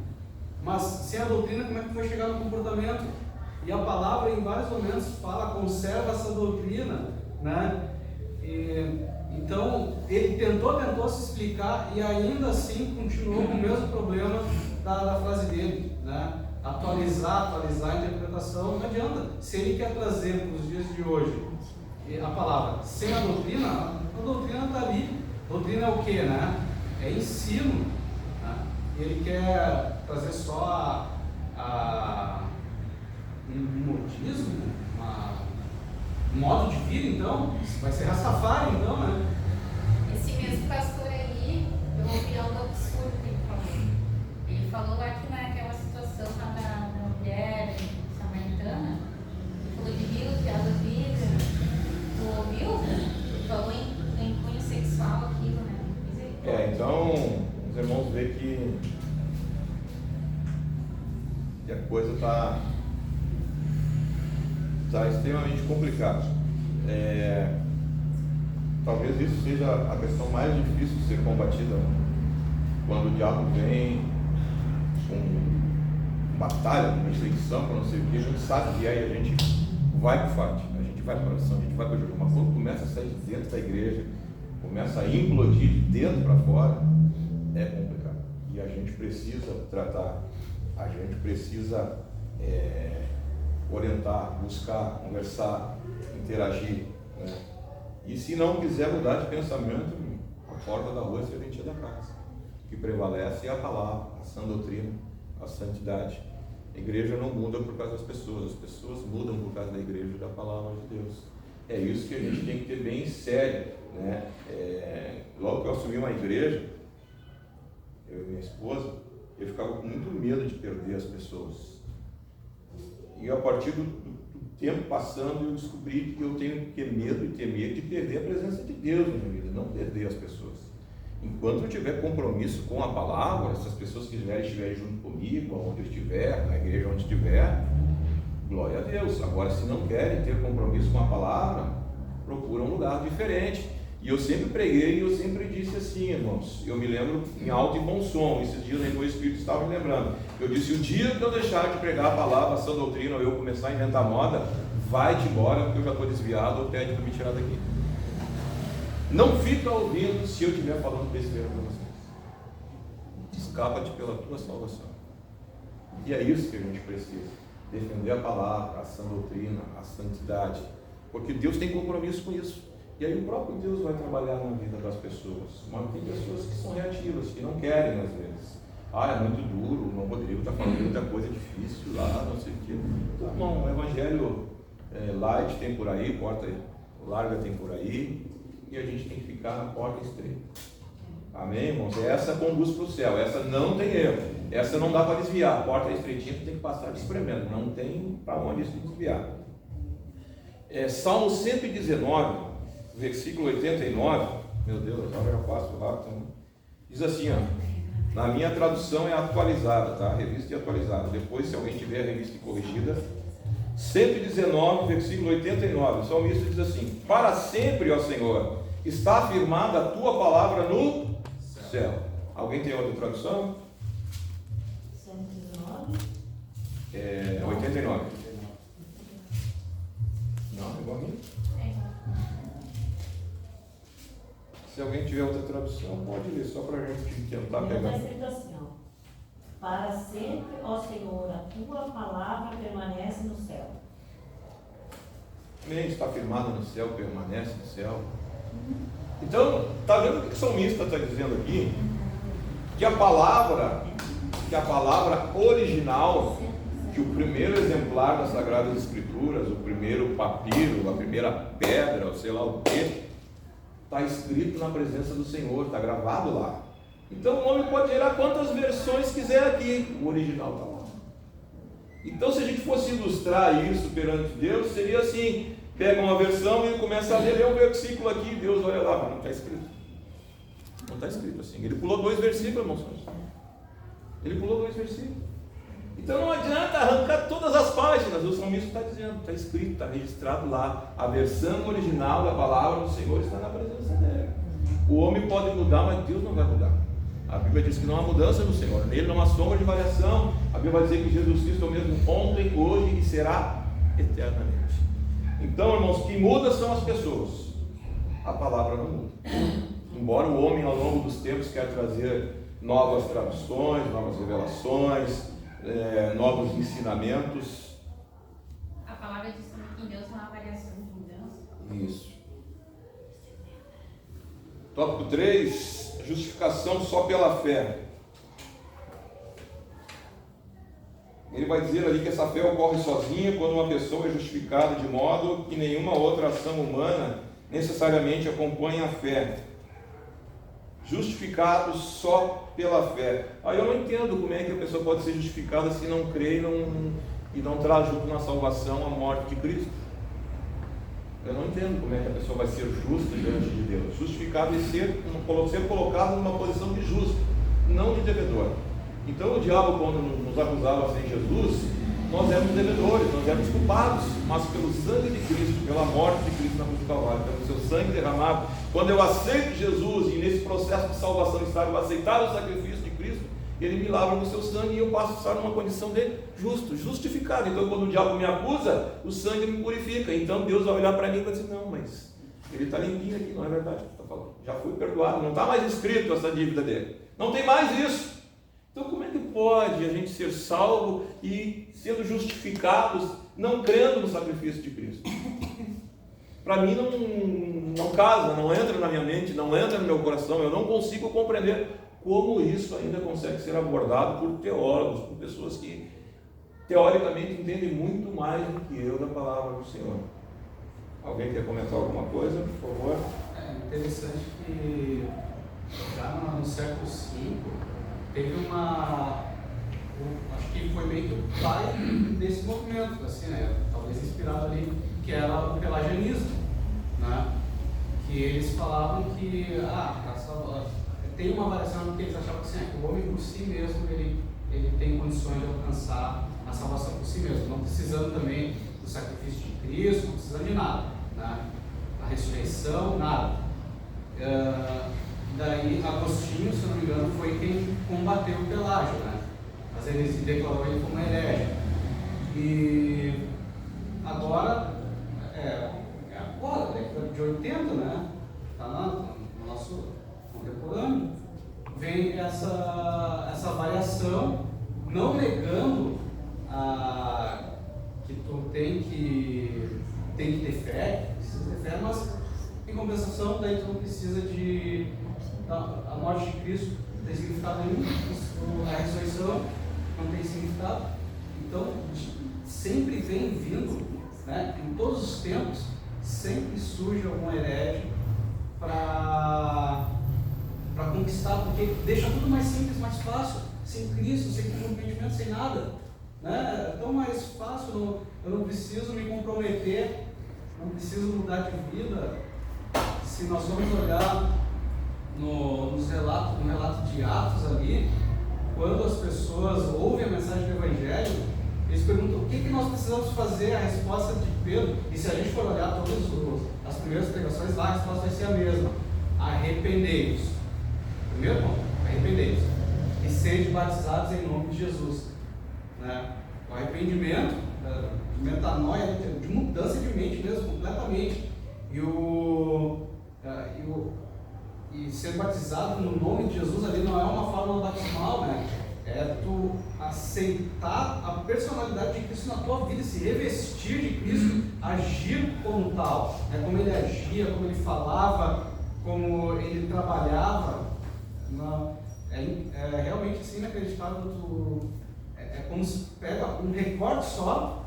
Mas sem a doutrina, como é que tu vai chegar no comportamento? E a palavra em vários momentos fala, conserva essa doutrina, né? Então ele tentou se explicar e ainda assim continuou com o mesmo problema da frase dele, né? Atualizar a interpretação não adianta. Se ele quer trazer para os dias de hoje a palavra sem a doutrina está ali. Doutrina é o que, né? É ensino, né? Ele quer trazer só um modismo, um modo de vida, então vai ser Rastafari, então, né? Esse mesmo pastor aí, eu ouvi algo absurdo que ele falou. Ele falou lá que naquela situação lá da mulher samaritana, ele falou de Deus, de asa vida. Tu ouviu? Ele falou em cunho sexual aquilo, né? Então os irmãos veem que a coisa está extremamente complicada. Talvez isso seja a questão mais difícil de ser combatida, né? Quando o diabo vem com batalha, com perseguição, para não sei o que, a gente sabe que aí a gente vai para o forte, a gente vai para a oração, a gente vai para o jogo. Mas quando começa a sair de dentro da igreja, começa a implodir de dentro para fora, é complicado. E a gente precisa tratar, a gente precisa orientar, buscar, conversar, interagir, né? E se não quiser mudar de pensamento, a porta da rua é serventia da casa. O que prevalece é a palavra, a sã doutrina, a santidade. A igreja não muda por causa das pessoas, as pessoas mudam por causa da igreja e da palavra de Deus. É isso que a gente tem que ter bem sério, né? Logo que eu assumi uma igreja, eu e minha esposa, eu ficava com muito medo de perder as pessoas. E a partir do tempo passando, eu descobri que eu tenho que ter medo e temer de perder a presença de Deus na minha vida, não perder as pessoas. Enquanto eu tiver compromisso com a palavra, se as pessoas estiverem junto comigo, onde eu estiver, na igreja onde estiver, glória a Deus. Agora, se não querem ter compromisso com a palavra, procura um lugar diferente. E eu sempre preguei e eu sempre disse assim, irmãos, eu me lembro em alto e bom som, esses dias o Espírito estava me lembrando, eu disse, o dia que eu deixar de pregar a palavra, a sã doutrina, ou eu começar a inventar moda, vai-te embora, porque eu já estou desviado, ou pede para me tirar daqui. Não fica ouvindo se eu estiver falando besteira para vocês. Escapa-te pela tua salvação. E é isso que a gente precisa, defender a palavra, a sã doutrina, a santidade, porque Deus tem compromisso com isso. E aí o próprio Deus vai trabalhar na vida das pessoas. Mas tem pessoas que são reativas, que não querem às vezes. É muito duro, o irmão Rodrigo está falando muita coisa difícil lá, não sei o quê. Então, irmão, o evangelho light tem por aí, porta larga tem por aí, e a gente tem que ficar na porta estreita. Amém, irmãos? Essa conduz para o céu, essa não tem erro, essa não dá para desviar. A porta estreitinha tem que passar espremendo, não tem para onde se desviar. Salmo 119, versículo 89, meu Deus, agora já passo rápido. Diz assim, na minha tradução é atualizada, tá? Revista e atualizada. Depois, se alguém tiver a revista corrigida, 119, versículo 89, o salmista diz assim: para sempre, ó Senhor, está afirmada a tua palavra no céu. Alguém tem outra tradução? 119? 89. Não, é igual a mim? Se alguém tiver outra tradução, pode ler, só para a gente tentar pegar. Está escrito assim, para sempre, ó Senhor, a tua palavra permanece no céu. Amém, está firmada no céu, permanece no céu. Então, está vendo o que o salmista está dizendo aqui? Que a palavra original, que o primeiro exemplar das Sagradas Escrituras, o primeiro papiro, a primeira pedra, ou sei lá o que, está escrito na presença do Senhor, está gravado lá. Então o homem pode gerar quantas versões quiser aqui, o original está lá. Então, se a gente fosse ilustrar isso perante Deus, seria assim: pega uma versão e começa a ler um versículo aqui, Deus olha lá, mas não está escrito. Não está escrito assim. Ele pulou 2 versículos, irmãos. Ele pulou 2 versículos. Então não adianta arrancar todas as páginas, o salmista está dizendo, está escrito, está registrado lá. A versão original da palavra do Senhor está na presença dele. O homem pode mudar, mas Deus não vai mudar. A Bíblia diz que não há mudança no Senhor, nele não há sombra de variação. A Bíblia vai dizer que Jesus Cristo é o mesmo ontem, hoje e será eternamente. Então, irmãos, quem muda são as pessoas, a palavra não muda. Embora o homem ao longo dos tempos quer trazer novas traduções, novas revelações, novos ensinamentos. A palavra diz também que em Deus não há variação de mudança. Isso. Tópico 3, justificação só pela fé. Ele vai dizer ali que essa fé ocorre sozinha quando uma pessoa é justificada de modo que nenhuma outra ação humana necessariamente acompanha a fé. Justificado só pela fé. Eu não entendo como é que a pessoa pode ser justificada se não crê e não traz junto na salvação a morte de Cristo. Eu não entendo como é que a pessoa vai ser justa diante de Deus. Justificado é ser colocado numa posição de justo, não de devedor. Então o diabo, quando nos acusava sem Jesus, nós éramos devedores, nós éramos culpados, mas pelo sangue de Cristo, pela morte de Cristo na cruz do Calvário, pelo seu sangue derramado, quando eu aceito Jesus e nesse processo de salvação está eu aceitar o sacrifício de Cristo, ele me lava no seu sangue e eu passo a estar numa condição de justificado. Então quando o diabo me acusa, o sangue me purifica. Então Deus vai olhar para mim e vai dizer: não, mas ele está limpinho aqui, não é verdade o que está falando, já fui perdoado, não está mais escrito essa dívida dele, não tem mais isso. Então como é que pode a gente ser salvo e sendo justificados não crendo no sacrifício de Cristo? Para mim não casa, não entra na minha mente, não entra no meu coração. Eu não consigo compreender como isso ainda consegue ser abordado por teólogos, por pessoas que teoricamente entendem muito mais do que eu da palavra do Senhor. Alguém quer comentar alguma coisa, por favor? É interessante que já no século V teve acho que foi meio que o pai desse movimento, assim, né? Talvez inspirado ali, que era o pelagianismo, né? Que eles falavam que tem uma variação porque eles achavam que o homem por si mesmo ele tem condições de alcançar a salvação por si mesmo, não precisando também do sacrifício de Cristo, não precisando de nada, né? A ressurreição, nada. Daí Agostinho, se não me engano, foi quem combateu o Pelágio, né? Mas ele se declarou ele como herege. E agora, agora, década de 80, né? Está no nosso contemporâneo, vem essa variação, não negando que tu tem que ter fé, precisa ter fé, mas Em compensação, daí tu não precisa de a morte de Cristo, não tem significado nenhum, a ressurreição não tem significado. Então, sempre vem vindo, né, em todos os tempos, sempre surge algum herege para conquistar, porque deixa tudo mais simples, mais fácil, sem Cristo, sem comprometimento, sem nada, né? É tão mais fácil, eu não preciso me comprometer, não preciso mudar de vida. Se nós vamos olhar no relato de Atos ali, quando as pessoas ouvem a mensagem do Evangelho, eles perguntam o que nós precisamos fazer. A resposta de Pedro, e se a gente for olhar todas as primeiras pregações lá, a resposta vai ser a mesma: arrependei-vos. Primeiro ponto, arrependei-vos e sede batizados em nome de Jesus, né? O arrependimento, de metanoia, de mudança de mente mesmo, completamente. E ser batizado no nome de Jesus ali não é uma forma batismal, né? É tu aceitar a personalidade de Cristo na tua vida, se revestir de Cristo, agir como tal, né? Como ele agia, como ele falava, como ele trabalhava. É realmente assim, inacreditável. É como se pega um recorte só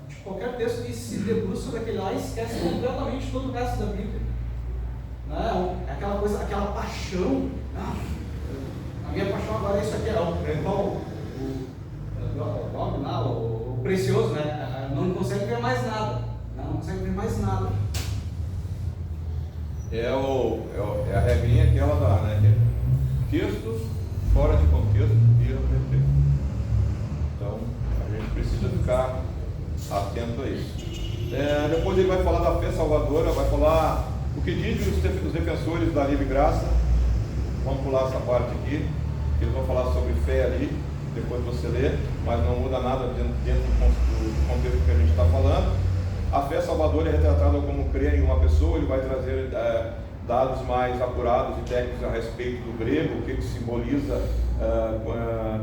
de qualquer texto e se debruça sobre aquele lá e esquece completamente todo o resto da Bíblia. Né? É aquela coisa, aquela paixão. A minha paixão agora é isso aqui, o precioso, né? Não consegue ver mais nada. Não consegue ver mais nada. É a regrinha aquela da, né? Texto fora de contexto vira pretexto. Então a gente precisa ficar atento a isso. Depois ele vai falar da fé salvadora, vai falar o que dizem os defensores da livre graça. Vamos pular essa parte aqui, que eles vão falar sobre fé ali, depois você lê, mas não muda nada dentro do contexto que a gente está falando. A fé salvadora é retratada como crer em uma pessoa. Ele vai trazer dados mais apurados e técnicos a respeito do grego, o que simboliza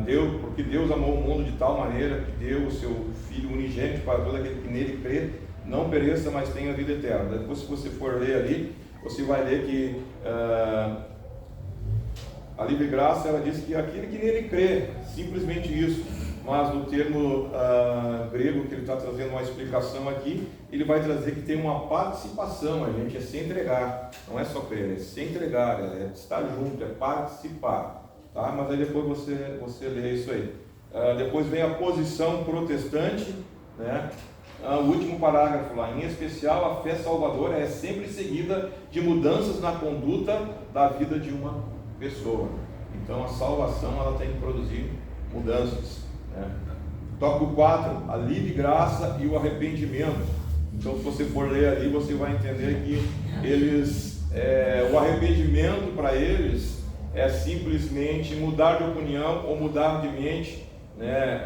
Deus, porque Deus amou o mundo de tal maneira que deu o seu Filho unigênito para todo aquele que nele crê, não pereça, mas tenha vida eterna. Depois, se você for ler ali, você vai ler que a livre graça, ela diz que aquele que nele crê, simplesmente isso. Mas no termo grego, que ele está trazendo uma explicação aqui, ele vai trazer que tem uma participação, a gente é se entregar, não é só crer, é se entregar, é estar junto, é participar, tá? Mas aí depois você lê isso aí. Depois vem a posição protestante, né? O último parágrafo lá, em especial a fé salvadora é sempre seguida de mudanças na conduta da vida de uma pessoa. Então a salvação, ela tem que produzir mudanças. Tópico 4, a livre graça e o arrependimento. Então, se você for ler ali, você vai entender que o arrependimento para eles é simplesmente mudar de opinião ou mudar de mente, né?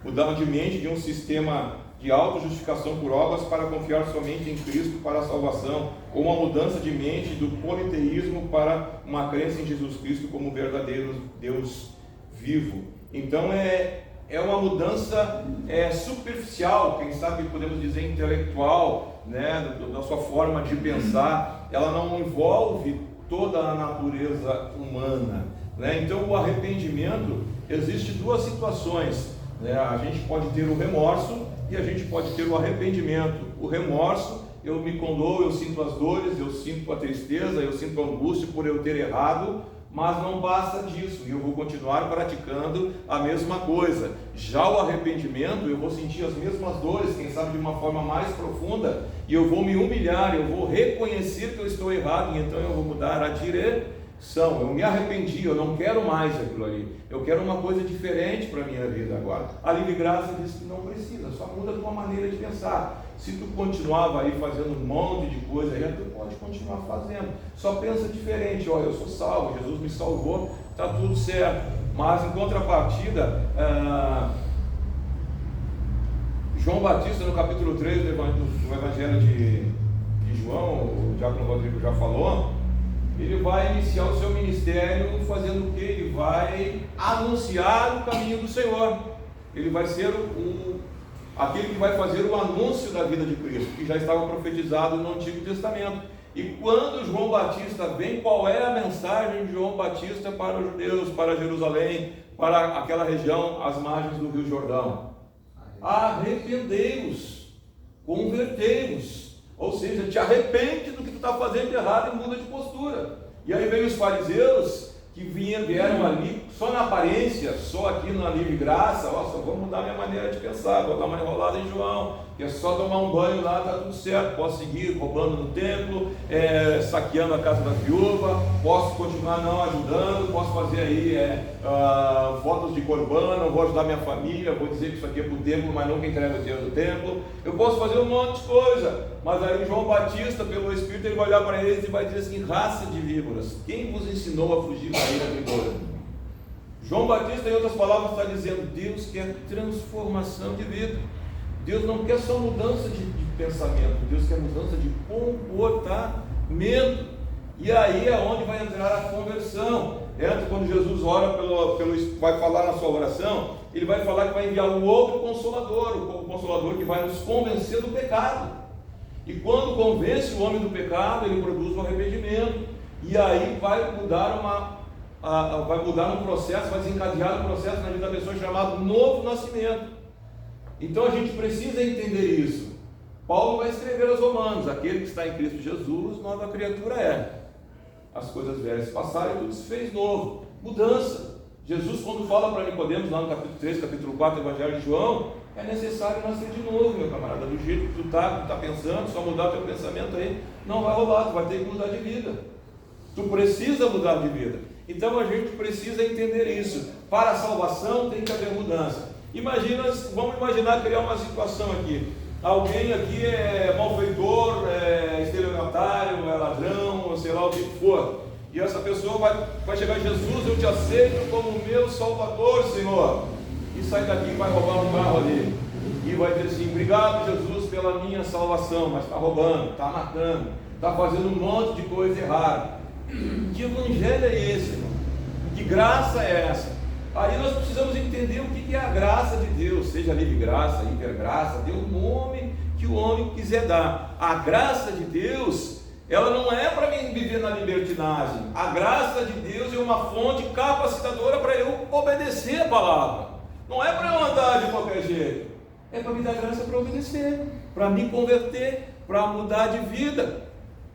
Mudar de mente de um sistema de autojustificação por obras para confiar somente em Cristo para a salvação, ou uma mudança de mente do politeísmo para uma crença em Jesus Cristo como verdadeiro Deus vivo. Então é uma mudança superficial, quem sabe podemos dizer intelectual, né, da sua forma de pensar. Ela não envolve toda a natureza humana, né? Então o arrependimento, existe duas situações, né? A gente pode ter o remorso e a gente pode ter o arrependimento. O remorso, eu me condoo, eu sinto as dores, eu sinto a tristeza, eu sinto a angústia por eu ter errado, mas não passa disso, e eu vou continuar praticando a mesma coisa. Já o arrependimento, eu vou sentir as mesmas dores, quem sabe de uma forma mais profunda, e eu vou me humilhar, eu vou reconhecer que eu estou errado, e então eu vou mudar a direção. Eu me arrependi, eu não quero mais aquilo ali, eu quero uma coisa diferente para a minha vida agora. A livre graça diz que não precisa, só muda a tua maneira de pensar. Se tu continuava aí fazendo um monte de coisa, aí tu pode continuar fazendo, só pensa diferente. Olha, eu sou salvo, Jesus me salvou, está tudo certo. Mas em contrapartida, João Batista, no capítulo 3 do Evangelho de João, o diácono Rodrigo já falou, ele vai iniciar o seu ministério fazendo o que? Ele vai anunciar o caminho do Senhor. Ele vai ser aquele que vai fazer o anúncio da vida de Cristo, que já estava profetizado no Antigo Testamento. E quando João Batista vem, qual é a mensagem de João Batista para os judeus, para Jerusalém, para aquela região, às margens do Rio Jordão? Arrependei-vos, convertei-vos, ou seja, te arrepende do que tu está fazendo de errado e muda de postura. E aí veio os fariseus, que vieram ali, só na aparência, só aqui na livre graça, só vou mudar minha maneira de pensar, vou dar uma enrolada em João, que é só tomar um banho lá, está tudo certo, posso seguir roubando no templo, saqueando a casa da viúva, posso continuar não ajudando, posso fazer aí fotos de corbano, vou ajudar minha família, vou dizer que isso aqui é para o templo, mas nunca entrega o dinheiro do templo, eu posso fazer um monte de coisa, mas aí João Batista, pelo Espírito, ele vai olhar para eles e vai dizer assim: raça de víboras, quem vos ensinou a fugir da ira vindoura? João Batista, em outras palavras, está dizendo: Deus quer transformação de vida. Deus não quer só mudança de pensamento, Deus quer mudança de comportamento. E aí é onde vai entrar a conversão. Entra quando Jesus ora vai falar na sua oração, ele vai falar que vai enviar um outro consolador, o consolador que vai nos convencer do pecado. E quando convence o homem do pecado, ele produz um arrependimento. E aí vai mudar um processo, vai desencadear um processo na vida da pessoa chamado novo nascimento. Então a gente precisa entender isso. Paulo vai escrever aos Romanos: aquele que está em Cristo Jesus, nova criatura é. As coisas velhas passaram e tudo se fez novo. Mudança. Jesus, quando fala para Nicodemos, lá no capítulo 3, capítulo 4 do Evangelho de João, é necessário nascer de novo, meu camarada. Do jeito que tu está pensando, só mudar teu pensamento aí, não vai rolar, tu vai ter que mudar de vida. Tu precisa mudar de vida. Então a gente precisa entender isso. Para a salvação tem que haver mudança. Vamos imaginar criar uma situação aqui. Alguém aqui é malfeitor, é estelionatário, é ladrão, sei lá o que for. E essa pessoa vai chegar a Jesus: eu te aceito como meu Salvador, Senhor. E sai daqui e vai roubar um carro ali. E vai dizer assim: obrigado, Jesus, pela minha salvação. Mas está roubando, está matando, está fazendo um monte de coisa errada. Que evangelho é esse, irmão? Que graça é essa? Aí nós precisamos entender o que é a graça de Deus, seja livre graça, hipergraça, dê o nome que o homem quiser dar. A graça de Deus, ela não é para mim viver na libertinagem. A graça de Deus é uma fonte capacitadora para eu obedecer a palavra. Não é para eu andar de qualquer jeito, é para me dar graça para obedecer, para me converter, para mudar de vida.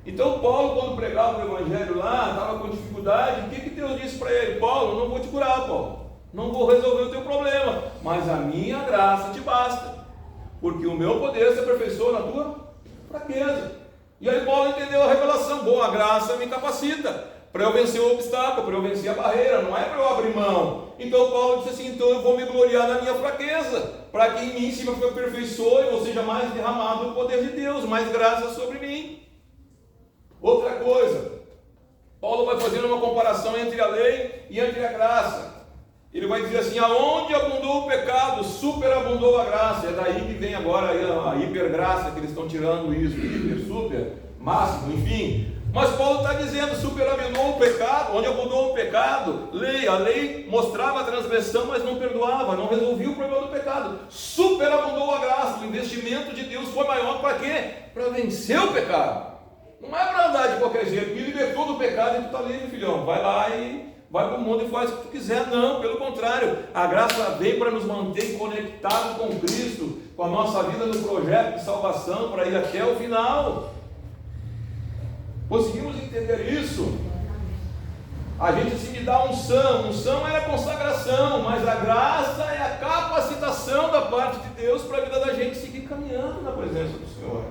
Então Paulo, quando pregava o Evangelho lá, estava com dificuldade. O que Deus disse para ele? Paulo, não vou te curar, Paulo, não vou resolver o teu problema, mas a minha graça te basta, porque o meu poder se aperfeiçoa na tua fraqueza. E aí Paulo entendeu a revelação: bom, a graça me capacita para eu vencer o obstáculo, para eu vencer a barreira, não é para eu abrir mão. Então Paulo disse assim: então eu vou me gloriar na minha fraqueza, para que em mim se aperfeiçoe, ou seja, mais derramado o poder de Deus, mais graça sobre mim. Outra coisa, Paulo vai fazendo uma comparação entre a lei e entre a graça. Ele vai dizer assim: aonde abundou o pecado, superabundou a graça. É daí que vem agora a hipergraça, que eles estão tirando isso, hiper, super, máximo, enfim. Mas Paulo está dizendo: superabundou o pecado. Onde abundou o pecado, a lei mostrava a transgressão, mas não perdoava, não resolvia o problema do pecado. Superabundou a graça, o investimento de Deus foi maior para quê? Para vencer o pecado. Não é para andar de qualquer jeito: me libertou do pecado e tu está livre, filhão, vai lá e vai para o mundo e faz o que tu quiser. Não, pelo contrário, a graça veio para nos manter conectados com Cristo, com a nossa vida no projeto de salvação, para ir até o final. Conseguimos entender isso? A gente se dá unção era consagração, mas a graça é a capacitação da parte de Deus para a vida da gente seguir caminhando na presença do Senhor.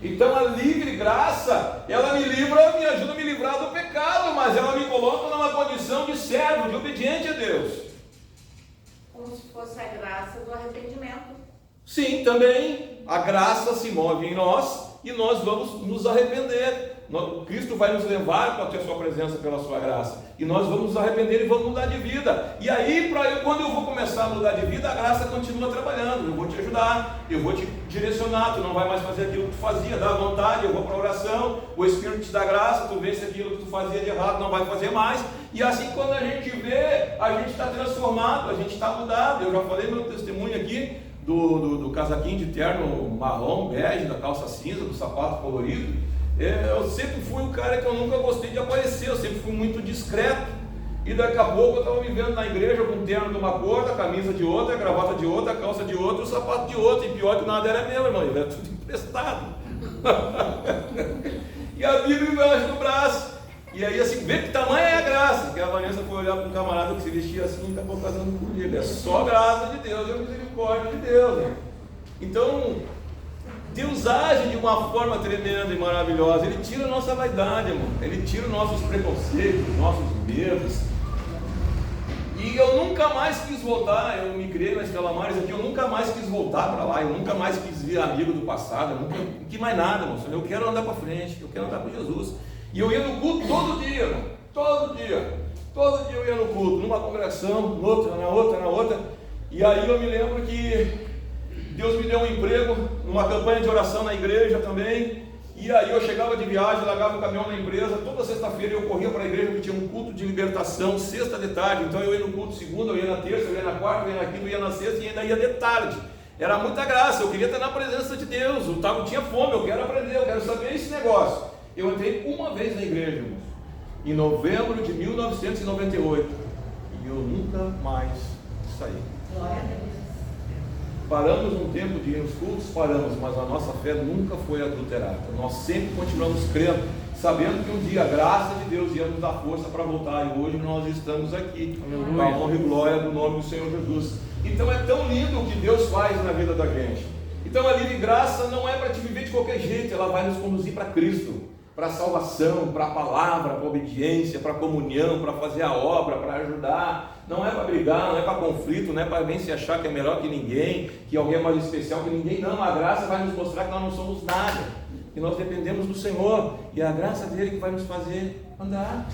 Então a livre graça, ela me ajuda a me livrar do pecado, mas ela me coloca numa condição de servo, de obediente a Deus. Como se fosse a graça do arrependimento. Sim, também a graça se move em nós e nós vamos nos arrepender. Cristo vai nos levar para ter a sua presença pela sua graça, e nós vamos nos arrepender e vamos mudar de vida. E aí, quando eu vou começar a mudar de vida, a graça continua trabalhando. Eu vou te ajudar, eu vou te direcionar. Tu não vai mais fazer aquilo que tu fazia, dá vontade, eu vou para a oração, o Espírito te dá graça, tu vence aquilo que tu fazia de errado, não vai fazer mais. E assim, quando a gente vê, a gente está transformado, a gente está mudado. Eu já falei meu testemunho aqui. do casaquinho de terno marrom, bege, da calça cinza, do sapato colorido. Eu sempre fui um cara que eu nunca gostei de aparecer, eu sempre fui muito discreto. E daqui a pouco eu estava me vendo na igreja com o terno de uma cor, a camisa de outra, a gravata de outra, a calça de outra, o sapato de outra. E pior que nada era meu, irmão, era tudo emprestado. E a Bíblia embaixo do braço. E aí assim, vê que tamanho é a graça. Que a Vanessa foi olhar para um camarada que se vestia assim e acabou casando comigo. É só graça de Deus, é misericórdia de Deus. Né? Então, Deus age de uma forma tremenda e maravilhosa. Ele tira a nossa vaidade, irmão. Ele tira os nossos preconceitos, os nossos medos. E eu nunca mais quis voltar. Eu me criei na Estela Maris aqui. Eu nunca mais quis voltar para lá. Eu nunca mais quis vir amigo do passado. Eu nunca quis mais nada, irmão. Eu quero andar para frente. Eu quero andar com Jesus. E eu ia no culto todo dia, irmão. Todo dia. Todo dia eu ia no culto. Numa congregação, na outra. E aí eu me lembro que Deus me deu um emprego numa campanha de oração na igreja também. E aí eu chegava de viagem, largava o caminhão na empresa. Toda sexta-feira eu corria para a igreja porque tinha um culto de libertação, sexta de tarde. Então eu ia no culto segunda, eu ia na terça, eu ia na quarta, eu ia na quinta, eu ia na sexta e ainda ia de tarde. Era muita graça, eu queria estar na presença de Deus. Eu tinha fome, eu quero aprender, eu quero saber esse negócio. Eu entrei uma vez na igreja, irmãos, em novembro de 1998. E eu nunca mais saí. Glória a Deus. Paramos um tempo de ir nos cultos, mas a nossa fé nunca foi adulterada. Nós sempre continuamos crendo, sabendo que um dia a graça de Deus ia nos dar força para voltar. E hoje nós estamos aqui, com a honra e glória do nome do Senhor Jesus. Então é tão lindo o que Deus faz na vida da gente. Então a livre graça não é para te viver de qualquer jeito, ela vai nos conduzir para Cristo, para a salvação, para a palavra, para a obediência, para a comunhão, para fazer a obra, para ajudar. Não é para brigar, não é para conflito, não é para alguém se achar que é melhor que ninguém, que alguém é mais especial que ninguém. Não, a graça vai nos mostrar que nós não somos nada, que nós dependemos do Senhor, e é a graça dele que vai nos fazer andar.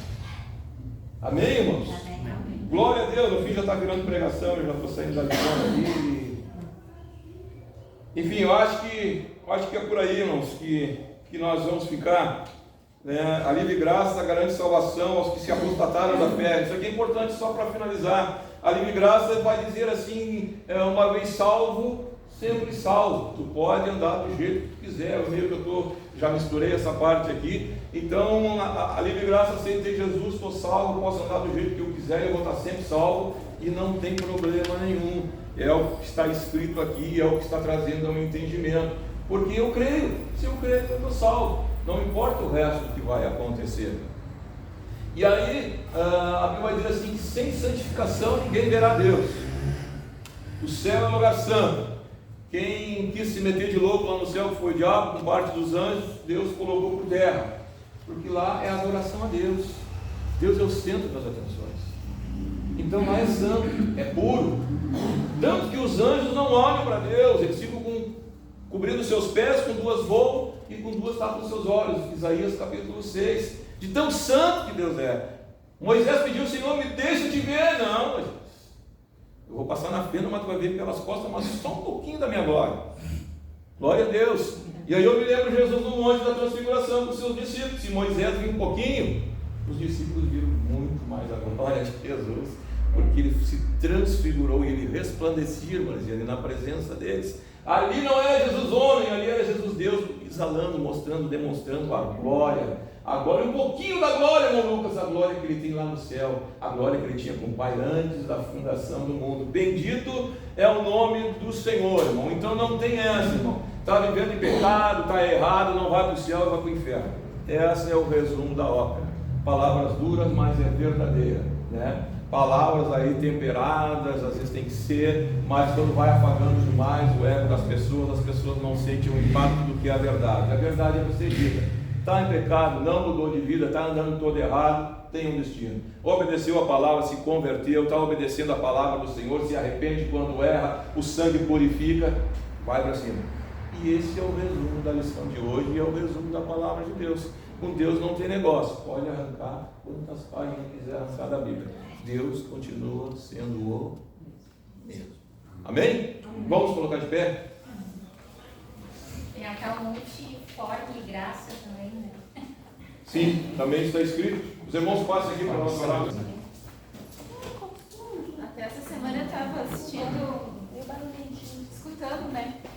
Amém, irmãos? Amém. Glória a Deus. O fim já está virando pregação, eu já estou saindo da lição aqui. Enfim, eu acho que é por aí, irmãos, que nós vamos ficar. A livre graça garante salvação aos que se apostataram da fé. Isso aqui é importante só para finalizar. A livre graça vai dizer assim, uma vez salvo, sempre salvo. Tu pode andar do jeito que tu quiser. Eu meio que já misturei essa parte aqui. Então a livre graça, aceitei Jesus, estou salvo, posso andar do jeito que eu quiser, eu vou estar sempre salvo e não tem problema nenhum. É o que está escrito aqui, é o que está trazendo ao meu entendimento. Porque eu creio, se eu creio eu estou salvo. Não importa o resto que vai acontecer. E aí, a Bíblia vai dizer assim, que sem santificação ninguém verá Deus. O céu é um lugar santo. Quem quis se meter de louco lá no céu, que foi o diabo, com parte dos anjos, Deus colocou por terra. Porque lá é a adoração a Deus. Deus é o centro das atenções. Então lá é santo, é puro. Tanto que os anjos não olham para Deus, eles ficam cobrindo seus pés, com duas voam e com duas tapam os seus olhos. Isaías capítulo 6. De tão santo que Deus é. Moisés pediu: Senhor, me deixa te ver. Não, Moisés, eu vou passar na fenda, mas tu vai ver pelas costas, mas só um pouquinho da minha glória. Glória a Deus. E aí eu me lembro de Jesus no monte da transfiguração com os seus discípulos. Se Moisés viu um pouquinho, os discípulos viram muito mais a glória de Jesus, porque ele se transfigurou e ele resplandecia, irmãos, ali na presença deles. Ali não era Jesus homem, ali era Jesus Deus, exalando, mostrando, demonstrando a glória. Agora um pouquinho da glória, irmão Lucas, a glória que ele tem lá no céu, a glória que ele tinha com o Pai antes da fundação do mundo. Bendito é o nome do Senhor, irmão. Então não tem essa, irmão. Está vivendo em pecado, está errado, não vai para o céu, vai para o inferno. Esse é o resumo da ópera. Palavras duras, mas é verdadeira, né? Palavras aí temperadas, às vezes tem que ser, mas quando vai apagando demais o ego das pessoas, as pessoas não sentem o impacto do que é a verdade. A verdade é você dita: está em pecado, não mudou de vida, está andando todo errado, tem um destino. Obedeceu a palavra, se converteu, está obedecendo a palavra do Senhor, se arrepende quando erra, o sangue purifica, vai para cima. E esse é o resumo da lição de hoje, e é o resumo da palavra de Deus. Com Deus não tem negócio, pode arrancar quantas páginas quiser arrancar da Bíblia. Deus continua sendo o mesmo. Amém? Vamos colocar de pé? Tem aquela multiforme graça também, né? Sim, também está escrito. Os irmãos passam aqui para nós orar. Até essa semana eu estava assistindo, escutando escutando, né?